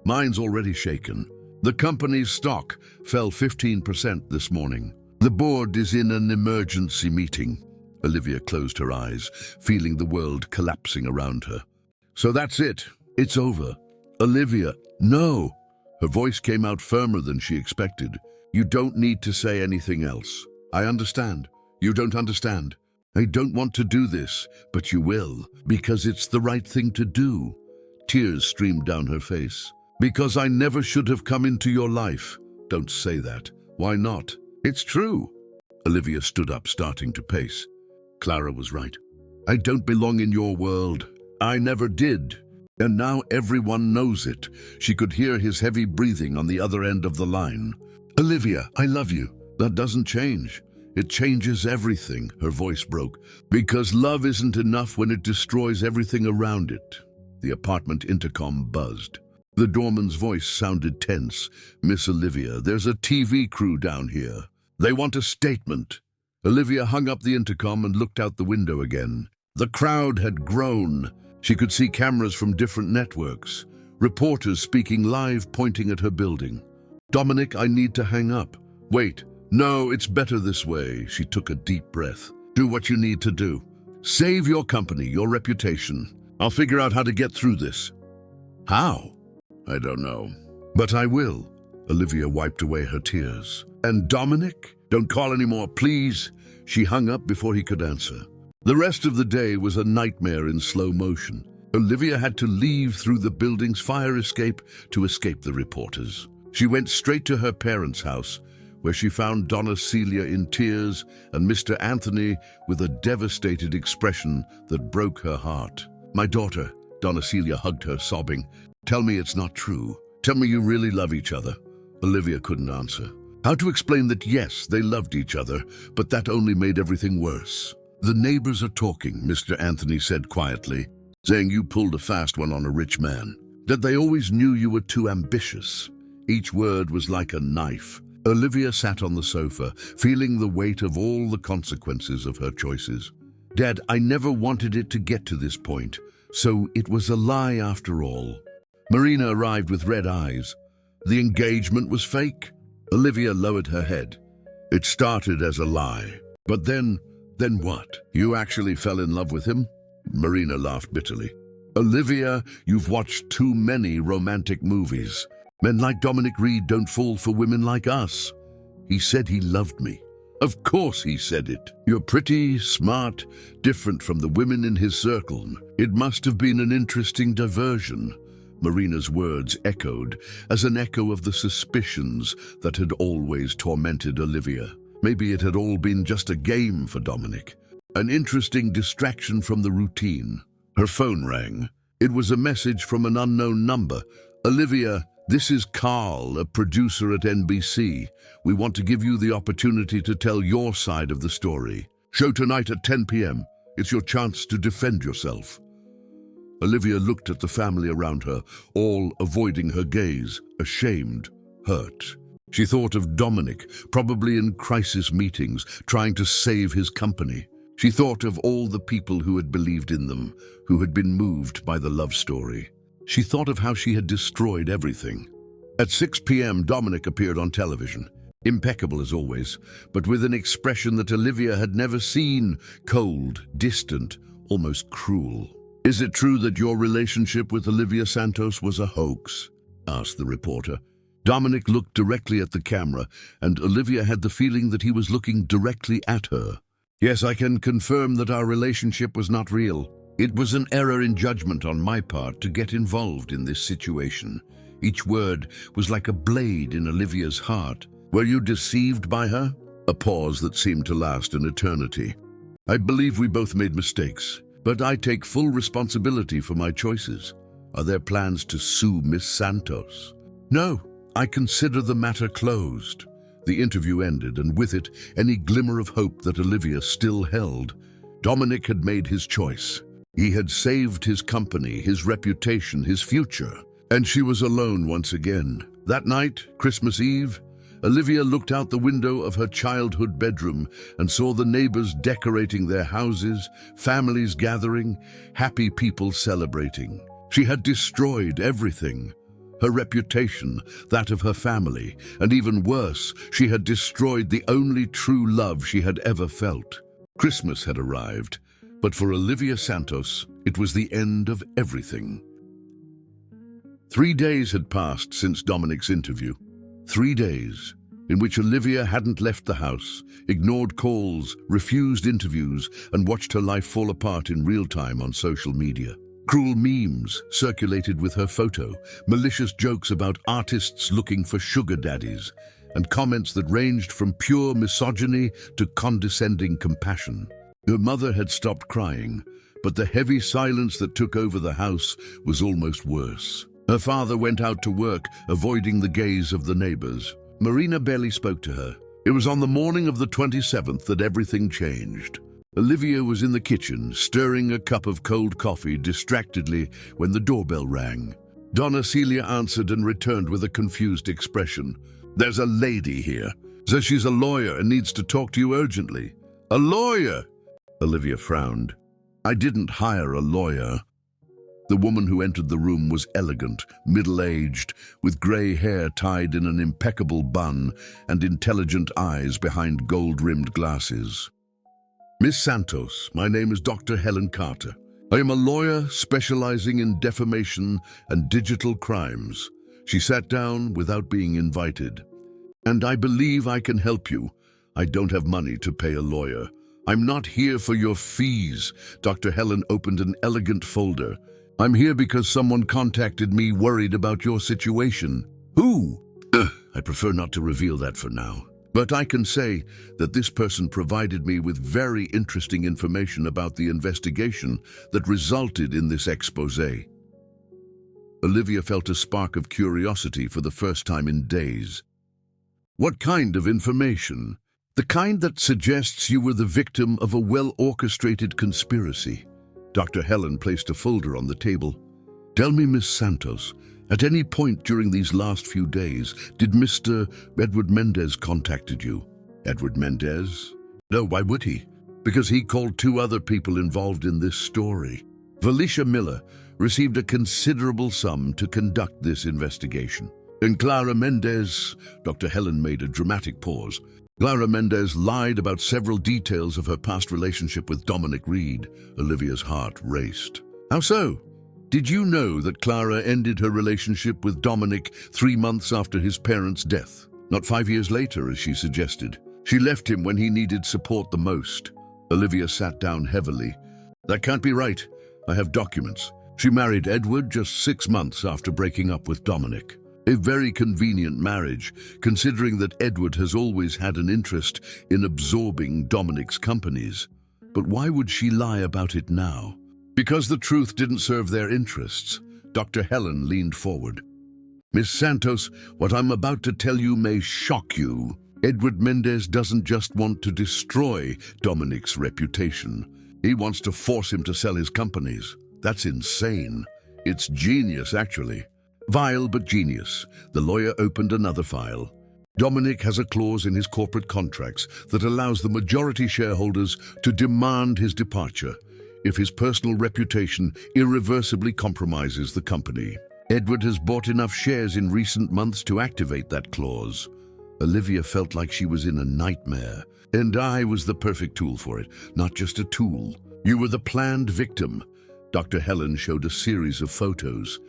"Mine's already shaken. The company's stock fell 15% this morning. The board is in an emergency meeting." Olivia closed her eyes, feeling the world collapsing around her. "So that's it. It's over." "Olivia, no." Her voice came out firmer than she expected. "You don't need to say anything else. I understand. You don't understand. I don't want to do this, but you will, because it's the right thing to do." Tears streamed down her face. "Because I never should have come into your life." "Don't say that." "Why not?" "It's true." Olivia stood up, starting to pace. Clara was right. "I don't belong in your world. I never did. And now everyone knows it." She could hear his heavy breathing on the other end of the line. "Olivia, I love you. That doesn't change. It changes everything." Her voice broke. "Because love isn't enough when it destroys everything around it." The apartment intercom buzzed. The doorman's voice sounded tense. "Miss Olivia, there's a TV crew down here. They want a statement." Olivia hung up the intercom and looked out the window again. The crowd had grown. She could see cameras from different networks, reporters speaking live, pointing at her building. "Dominic, I need to hang up." "Wait, no, it's better this way." She took a deep breath. "Do what you need to do. Save your company, your reputation. I'll figure out how to get through this." "How?" "I don't know. But I will." Olivia wiped away her tears. "And Dominic? Don't call anymore, please." She hung up before he could answer. The rest of the day was a nightmare in slow motion. Olivia had to leave through the building's fire escape to escape the reporters. She went straight to her parents' house, where she found Donna Celia in tears and Mr. Anthony with a devastated expression that broke her heart. "My daughter," Donna Celia hugged her, sobbing. "Tell me it's not true. Tell me you really love each other." Olivia couldn't answer. How to explain that yes, they loved each other, but that only made everything worse. "The neighbors are talking," Mr. Anthony said quietly, "saying you pulled a fast one on a rich man. That they always knew you were too ambitious." Each word was like a knife. Olivia sat on the sofa, feeling the weight of all the consequences of her choices. "Dad, I never wanted it to get to this point, so it was a lie after all." Marina arrived with red eyes. "The engagement was fake?" Olivia lowered her head. "It started as a lie. But then what? You actually fell in love with him?" Marina laughed bitterly. "Olivia, you've watched too many romantic movies. Men like Dominic Reed don't fall for women like us. He said he loved me. Of course he said it. You're pretty, smart, different from the women in his circle. It must have been an interesting diversion." Marina's words echoed as an echo of the suspicions that had always tormented Olivia. Maybe it had all been just a game for Dominic, an interesting distraction from the routine. Her phone rang. It was a message from an unknown number. "Olivia, this is Carl, a producer at NBC. We want to give you the opportunity to tell your side of the story. Show tonight at 10 p.m. It's your chance to defend yourself." Olivia looked at the family around her, all avoiding her gaze, ashamed, hurt. She thought of Dominic, probably in crisis meetings, trying to save his company. She thought of all the people who had believed in them, who had been moved by the love story. She thought of how she had destroyed everything. At 6 p.m., Dominic appeared on television, impeccable as always, but with an expression that Olivia had never seen, cold, distant, almost cruel. "Is it true that your relationship with Olivia Santos was a hoax?" asked the reporter. Dominic looked directly at the camera, and Olivia had the feeling that he was looking directly at her. "Yes, I can confirm that our relationship was not real. It was an error in judgment on my part to get involved in this situation." Each word was like a blade in Olivia's heart. "Were you deceived by her?" A pause that seemed to last an eternity. "I believe we both made mistakes, but I take full responsibility for my choices. Are there plans to sue Miss Santos?" "No, I consider the matter closed." The interview ended, and with it, any glimmer of hope that Olivia still held. Dominic had made his choice. He had saved his company, his reputation, his future. And she was alone once again. That night, Christmas Eve, Olivia looked out the window of her childhood bedroom and saw the neighbors decorating their houses, families gathering, happy people celebrating. She had destroyed everything. Her reputation, that of her family, and even worse, she had destroyed the only true love she had ever felt. Christmas had arrived, but for Olivia Santos, it was the end of everything. 3 days had passed since Dominic's interview. 3 days in which Olivia hadn't left the house, ignored calls, refused interviews, and watched her life fall apart in real time on social media. Cruel memes circulated with her photo, malicious jokes about artists looking for sugar daddies, and comments that ranged from pure misogyny to condescending compassion. Her mother had stopped crying, but the heavy silence that took over the house was almost worse. Her father went out to work, avoiding the gaze of the neighbors. Marina barely spoke to her. It was on the morning of the 27th that everything changed. Olivia was in the kitchen, stirring a cup of cold coffee distractedly when the doorbell rang. Donna Celia answered and returned with a confused expression. "There's a lady here. Says she's a lawyer and needs to talk to you urgently." A lawyer? Olivia frowned. I didn't hire a lawyer. The woman who entered the room was elegant, middle-aged, with grey hair tied in an impeccable bun and intelligent eyes behind gold-rimmed glasses. Miss Santos, my name is Dr. Helen Carter. I am a lawyer specializing in defamation and digital crimes. She sat down without being invited. And I believe I can help you. I don't have money to pay a lawyer. I'm not here for your fees. Dr. Helen opened an elegant folder. I'm here because someone contacted me worried about your situation. Who? I prefer not to reveal that for now. But I can say that this person provided me with very interesting information about the investigation that resulted in this exposé. Olivia felt a spark of curiosity for the first time in days. What kind of information? The kind that suggests you were the victim of a well-orchestrated conspiracy. Dr. Helen placed a folder on the table. Tell me, Miss Santos, at any point during these last few days, did Mr. Edward Mendez contacted you? Edward Mendez? No, why would he? Because he called 2 other people involved in this story. Felicia Miller received a considerable sum to conduct this investigation. And Clara Mendez, Dr. Helen made a dramatic pause. Clara Mendez lied about several details of her past relationship with Dominic Reed. Olivia's heart raced. How so? Did you know that Clara ended her relationship with Dominic 3 months after his parents' death? Not 5 years later, as she suggested. She left him when he needed support the most. Olivia sat down heavily. That can't be right. I have documents. She married Edward just 6 months after breaking up with Dominic. A very convenient marriage, considering that Edward has always had an interest in absorbing Dominic's companies. But why would she lie about it now? Because the truth didn't serve their interests. Dr. Helen leaned forward. Miss Santos, what I'm about to tell you may shock you. Edward Mendez doesn't just want to destroy Dominic's reputation. He wants to force him to sell his companies. That's insane. It's genius, actually. Vile but genius. The lawyer opened another file. Dominic has a clause in his corporate contracts that allows the majority shareholders to demand his departure if his personal reputation irreversibly compromises the company. Edward has bought enough shares in recent months to activate that clause. Olivia felt like she was in a nightmare, and I was the perfect tool for it, not just a tool. You were the planned victim. Dr. Helen showed a series of photos.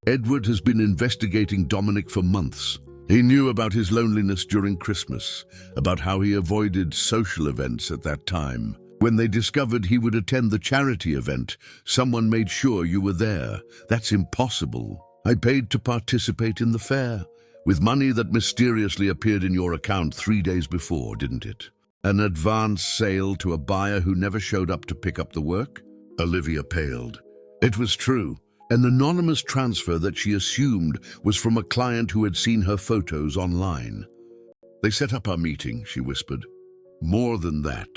Edward has been investigating Dominic for months. He knew about his loneliness during Christmas, about how he avoided social events at that time. When they discovered he would attend the charity event, someone made sure you were there. That's impossible. I paid to participate in the fair, with money that mysteriously appeared in your account 3 days before, didn't it? An advance sale to a buyer who never showed up to pick up the work? Olivia paled. It was true. An anonymous transfer that she assumed was from a client who had seen her photos online. They set up our meeting, she whispered. More than that.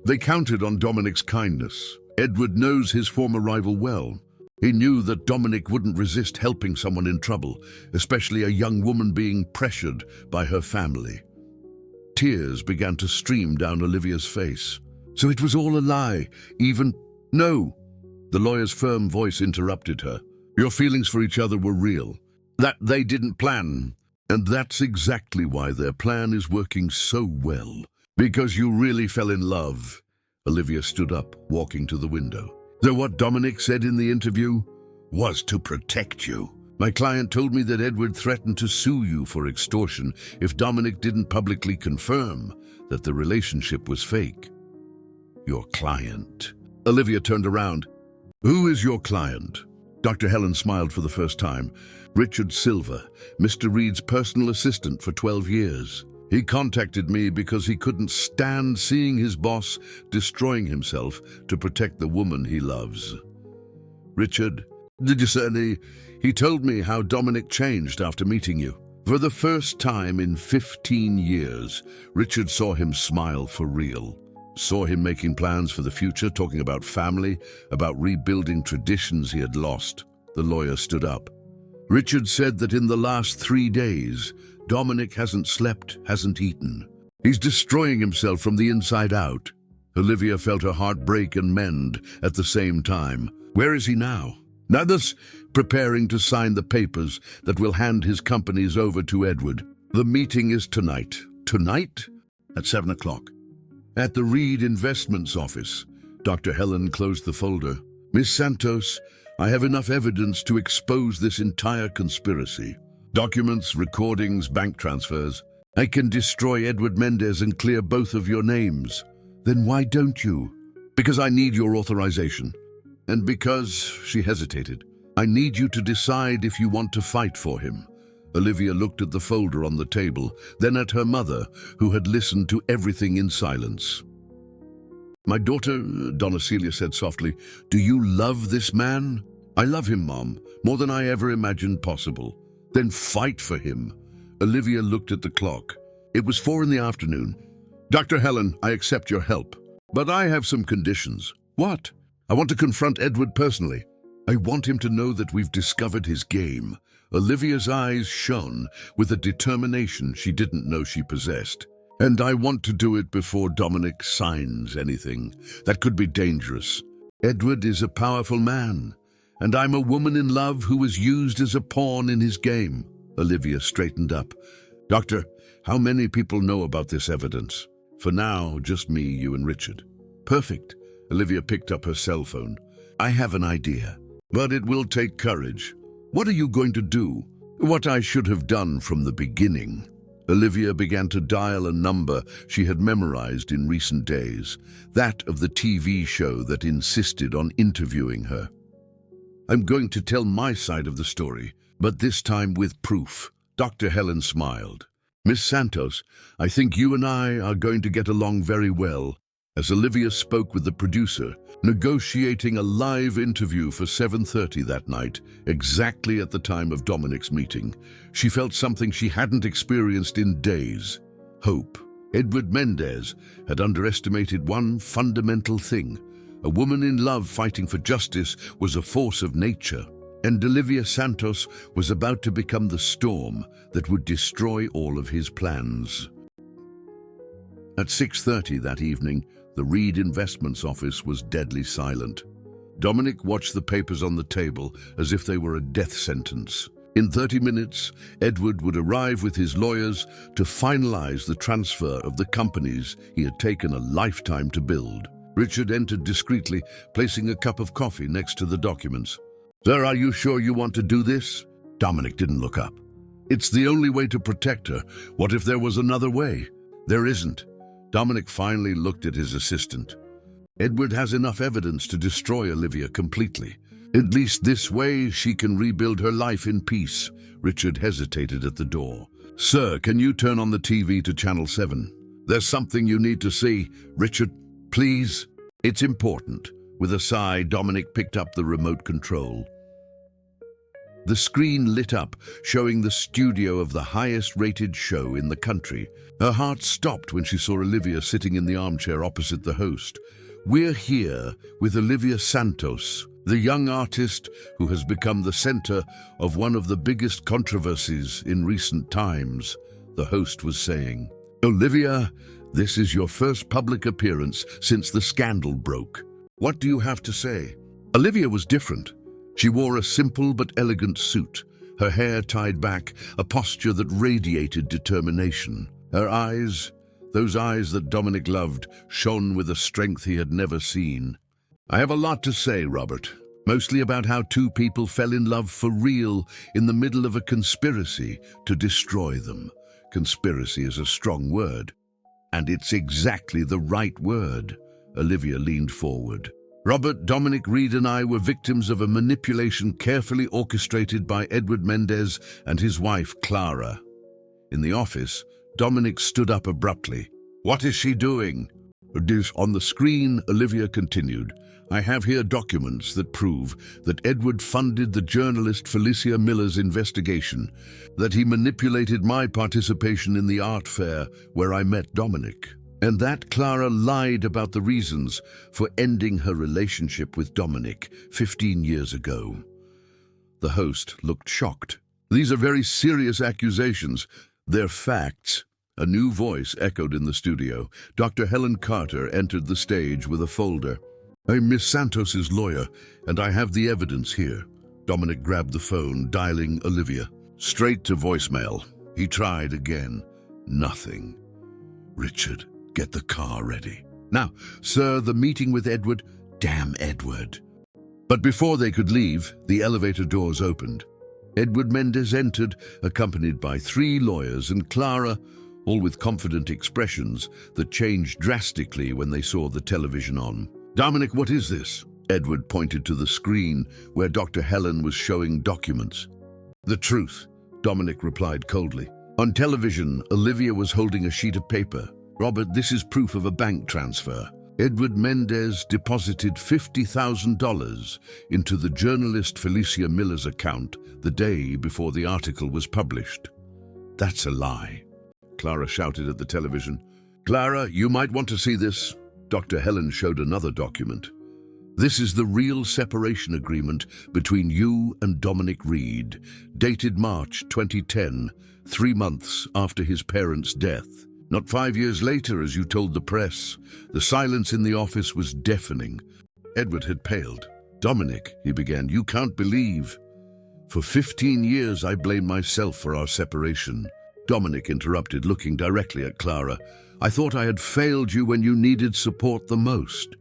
They counted on Dominic's kindness. Edward knows his former rival well. He knew that Dominic wouldn't resist helping someone in trouble, especially a young woman being pressured by her family. Tears began to stream down Olivia's face. So it was all a lie, even... No! The lawyer's firm voice interrupted her. Your feelings for each other were real. That they didn't plan. And that's exactly why their plan is working so well. Because you really fell in love. Olivia stood up, walking to the window. So what Dominic said in the interview was to protect you. My client told me that Edward threatened to sue you for extortion if Dominic didn't publicly confirm that the relationship was fake. Your client. Olivia turned around. Who is your client? Dr. Helen smiled for the first time. Richard Silver, Mr. Reed's personal assistant for 12 years. He contacted me because he couldn't stand seeing his boss destroying himself to protect the woman he loves. Richard, did you say he told me how Dominic changed after meeting you. For the first time in 15 years, Richard saw him smile for real. Saw him making plans for the future, talking about family, about rebuilding traditions he had lost. The lawyer stood up. Richard said that in the last 3 days, Dominic hasn't slept, hasn't eaten. He's destroying himself from the inside out. Olivia felt her heart break and mend at the same time. Where is he now? Thus preparing to sign the papers that will hand his companies over to Edward. The meeting is tonight. Tonight? At 7 o'clock. At the Reed Investments office. Dr. Helen closed the folder. Miss Santos, I have enough evidence to expose this entire conspiracy. Documents, recordings, bank transfers. I can destroy Edward Mendez and clear both of your names. Then why don't you? Because I need your authorization. And because, she hesitated, I need you to decide if you want to fight for him. Olivia looked at the folder on the table, then at her mother, who had listened to everything in silence. My daughter, Donna Celia said softly, do you love this man? I love him, Mom, more than I ever imagined possible. Then fight for him. Olivia looked at the clock. It was 4 in the afternoon. Dr. Helen, I accept your help, but I have some conditions. What? I want to confront Edward personally. I want him to know that we've discovered his game. Olivia's eyes shone with a determination she didn't know she possessed. And I want to do it before Dominic signs anything. That could be dangerous. Edward is a powerful man, and I'm a woman in love who was used as a pawn in his game. Olivia straightened up. Doctor, how many people know about this evidence? For now, just me, you and Richard. Perfect. Olivia picked up her cell phone. I have an idea, but it will take courage. What are you going to do? What I should have done from the beginning. Olivia began to dial a number she had memorized in recent days, that of the TV show that insisted on interviewing her. I'm going to tell my side of the story, but this time with proof. Dr. Helen smiled. Miss Santos, I think you and I are going to get along very well. As Olivia spoke with the producer, negotiating a live interview for 7:30 that night, exactly at the time of Dominic's meeting, she felt something she hadn't experienced in days. Hope. Edward Mendez had underestimated one fundamental thing. A woman in love fighting for justice was a force of nature, and Olivia Santos was about to become the storm that would destroy all of his plans. At 6:30 that evening, the Reed Investments office was deadly silent. Dominic watched the papers on the table as if they were a death sentence. In 30 minutes, Edward would arrive with his lawyers to finalize the transfer of the companies he had taken a lifetime to build. Richard entered discreetly, placing a cup of coffee next to the documents. Sir, are you sure you want to do this? Dominic didn't look up. It's the only way to protect her. What if there was another way? There isn't. Dominic finally looked at his assistant. Edward has enough evidence to destroy Olivia completely. At least this way she can rebuild her life in peace. Richard hesitated at the door. Sir, can you turn on the TV to Channel 7? There's something you need to see. Richard, please. It's important. With a sigh, Dominic picked up the remote control. The screen lit up, showing the studio of the highest-rated show in the country. Her heart stopped when she saw Olivia sitting in the armchair opposite the host. We're here with Olivia Santos, the young artist who has become the center of one of the biggest controversies in recent times, the host was saying. Olivia, this is your first public appearance since the scandal broke. What do you have to say? Olivia was different. She wore a simple but elegant suit, her hair tied back, a posture that radiated determination. Her eyes, those eyes that Dominic loved, shone with a strength he had never seen. I have a lot to say, Robert, mostly about how two people fell in love for real in the middle of a conspiracy to destroy them. Conspiracy is a strong word, and it's exactly the right word. Olivia leaned forward. Robert, Dominic, Reed and I were victims of a manipulation carefully orchestrated by Edward Mendez and his wife, Clara. In the office, Dominic stood up abruptly. What is she doing? On the screen, Olivia continued. I have here documents that prove that Edward funded the journalist Felicia Miller's investigation, that he manipulated my participation in the art fair where I met Dominic, and that Clara lied about the reasons for ending her relationship with Dominic 15 years ago. The host looked shocked. These are very serious accusations. They're facts. A new voice echoed in the studio. Dr. Helen Carter entered the stage with a folder. "I'm Miss Santos's lawyer, and I have the evidence here." Dominic grabbed the phone, dialing Olivia. Straight to voicemail. He tried again. Nothing. "Richard, get the car ready." "Now, sir, the meeting with Edward." "Damn Edward." But before they could leave, the elevator doors opened. Edward Mendez entered, accompanied by 3 lawyers and Clara, all with confident expressions that changed drastically when they saw the television on. "Dominic, what is this?" Edward pointed to the screen where Dr. Helen was showing documents. "The truth," Dominic replied coldly. On television, Olivia was holding a sheet of paper. "Robert, this is proof of a bank transfer. Edward Mendez deposited $50,000 into the journalist Felicia Miller's account the day before the article was published." "That's a lie," Clara shouted at the television. "Clara, you might want to see this." Dr. Helen showed another document. "This is the real separation agreement between you and Dominic Reed, dated March 2010, 3 months after his parents' death. Not 5 years later, as you told the press. The silence in the office was deafening." Edward had paled. "Dominic," he began, "you can't believe. For 15 years I blamed myself for our separation." Dominic interrupted, looking directly at Clara. "I thought I had failed you when you needed support the most."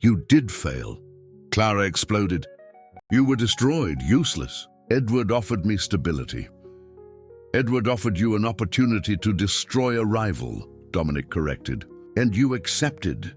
"You did fail." Clara exploded. "You were destroyed, useless. Edward offered me stability." "Edward offered you an opportunity to destroy a rival," Dominic corrected. "And you accepted."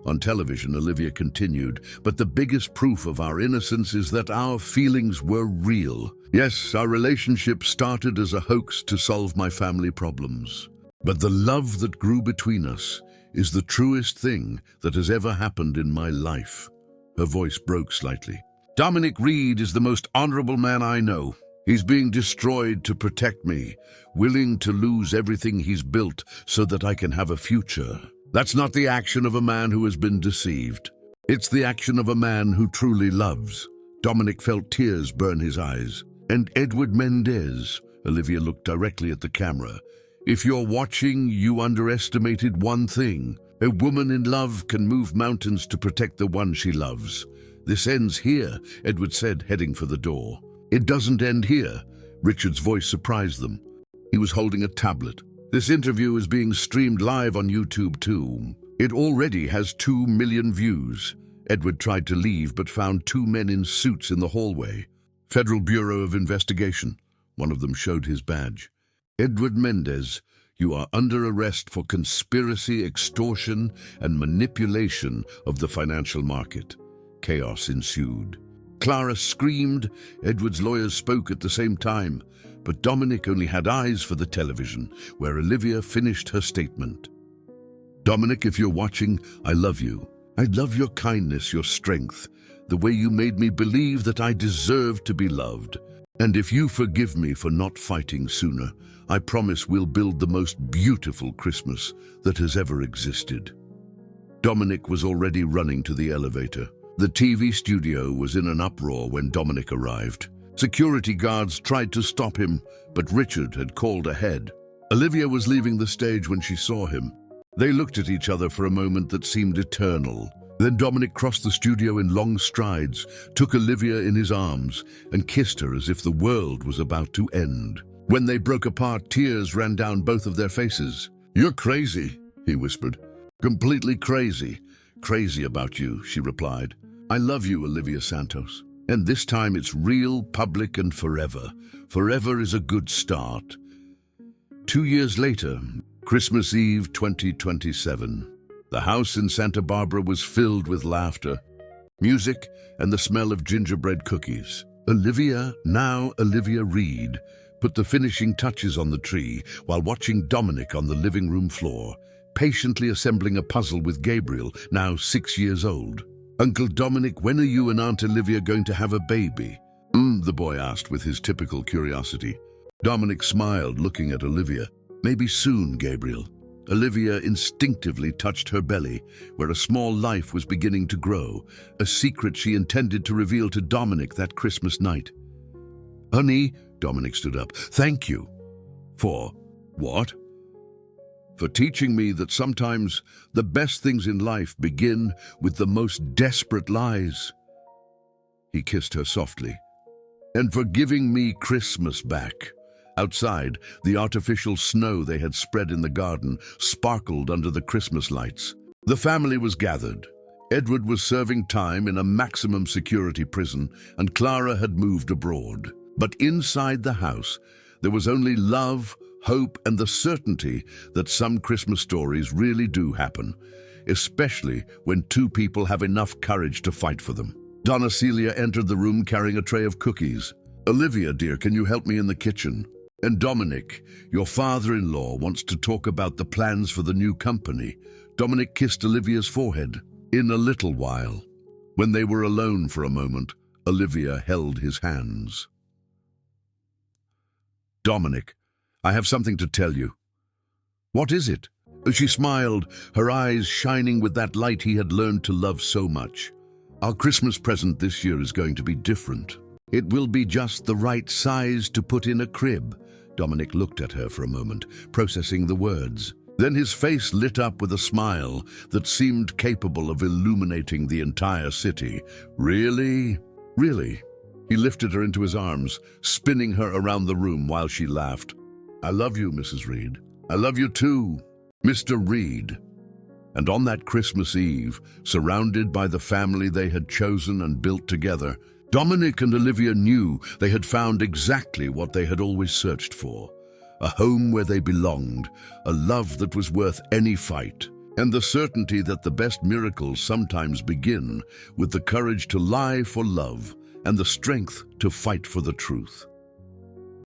On television, Olivia continued, "But the biggest proof of our innocence is that our feelings were real. Yes, our relationship started as a hoax to solve my family problems. But the love that grew between us is the truest thing that has ever happened in my life." Her voice broke slightly. "Dominic Reed is the most honorable man I know. He's being destroyed to protect me, willing to lose everything he's built so that I can have a future. That's not the action of a man who has been deceived. It's the action of a man who truly loves." Dominic felt tears burn his eyes. "And Edward Mendez," Olivia looked directly at the camera, "if you're watching, you underestimated one thing. A woman in love can move mountains to protect the one she loves." "This ends here," Edward said, heading for the door. "It doesn't end here." Richard's voice surprised them. He was holding a tablet. "This interview is being streamed live on YouTube too. It already has 2 million views." Edward tried to leave but found 2 men in suits in the hallway. "Federal Bureau of Investigation." One of them showed his badge. "Edward Mendez, you are under arrest for conspiracy, extortion, and manipulation of the financial market." Chaos ensued. Clara screamed. Edward's lawyers spoke at the same time, but Dominic only had eyes for the television, where Olivia finished her statement. "Dominic, if you're watching, I love you. I love your kindness, your strength, the way you made me believe that I deserve to be loved. And if you forgive me for not fighting sooner, I promise we'll build the most beautiful Christmas that has ever existed." Dominic was already running to the elevator. The TV studio was in an uproar when Dominic arrived. Security guards tried to stop him, but Richard had called ahead. Olivia was leaving the stage when she saw him. They looked at each other for a moment that seemed eternal. Then Dominic crossed the studio in long strides, took Olivia in his arms, and kissed her as if the world was about to end. When they broke apart, tears ran down both of their faces. "You're crazy," he whispered. "Completely crazy." "Crazy about you," she replied. "I love you, Olivia Santos. And this time it's real, public, and forever. Forever is a good start." 2 years later, Christmas Eve 2027. The house in Santa Barbara was filled with laughter, music, and the smell of gingerbread cookies. Olivia, now Olivia Reed, put the finishing touches on the tree while watching Dominic on the living room floor, patiently assembling a puzzle with Gabriel, now 6 years old. "Uncle Dominic, when are you and Aunt Olivia going to have a baby?" The boy asked with his typical curiosity. Dominic smiled, looking at Olivia. "Maybe soon, Gabriel." Olivia instinctively touched her belly, where a small life was beginning to grow, a secret she intended to reveal to Dominic that Christmas night. "Honey," Dominic stood up, "thank you." "For what?" for teaching me that sometimes the best things in life begin with the most desperate lies. He kissed her softly. And for giving me Christmas back. Outside, the artificial snow they had spread in the garden sparkled under the Christmas lights. The family was gathered. Edward was serving time in a maximum security prison, and Clara had moved abroad. But inside the house, there was only love, hope, and the certainty that some Christmas stories really do happen, especially when two people have enough courage to fight for them. Donna Celia entered the room carrying a tray of cookies. "Olivia, dear, can you help me in the kitchen? And Dominic, your father-in-law wants to talk about the plans for the new company." Dominic kissed Olivia's forehead. In a little while, when they were alone for a moment, Olivia held his hands. "Dominic, I have something to tell you." "What is it?" She smiled, her eyes shining with that light he had learned to love so much. "Our Christmas present this year is going to be different. It will be just the right size to put in a crib." Dominic looked at her for a moment, processing the words. Then his face lit up with a smile that seemed capable of illuminating the entire city. "Really? Really?" He lifted her into his arms, spinning her around the room while she laughed. "I love you, Mrs. Reed. I love you too, Mr. Reed." And on that Christmas Eve, surrounded by the family they had chosen and built together, Dominic and Olivia knew they had found exactly what they had always searched for. A home where they belonged, a love that was worth any fight, and the certainty that the best miracles sometimes begin with the courage to lie for love and the strength to fight for the truth.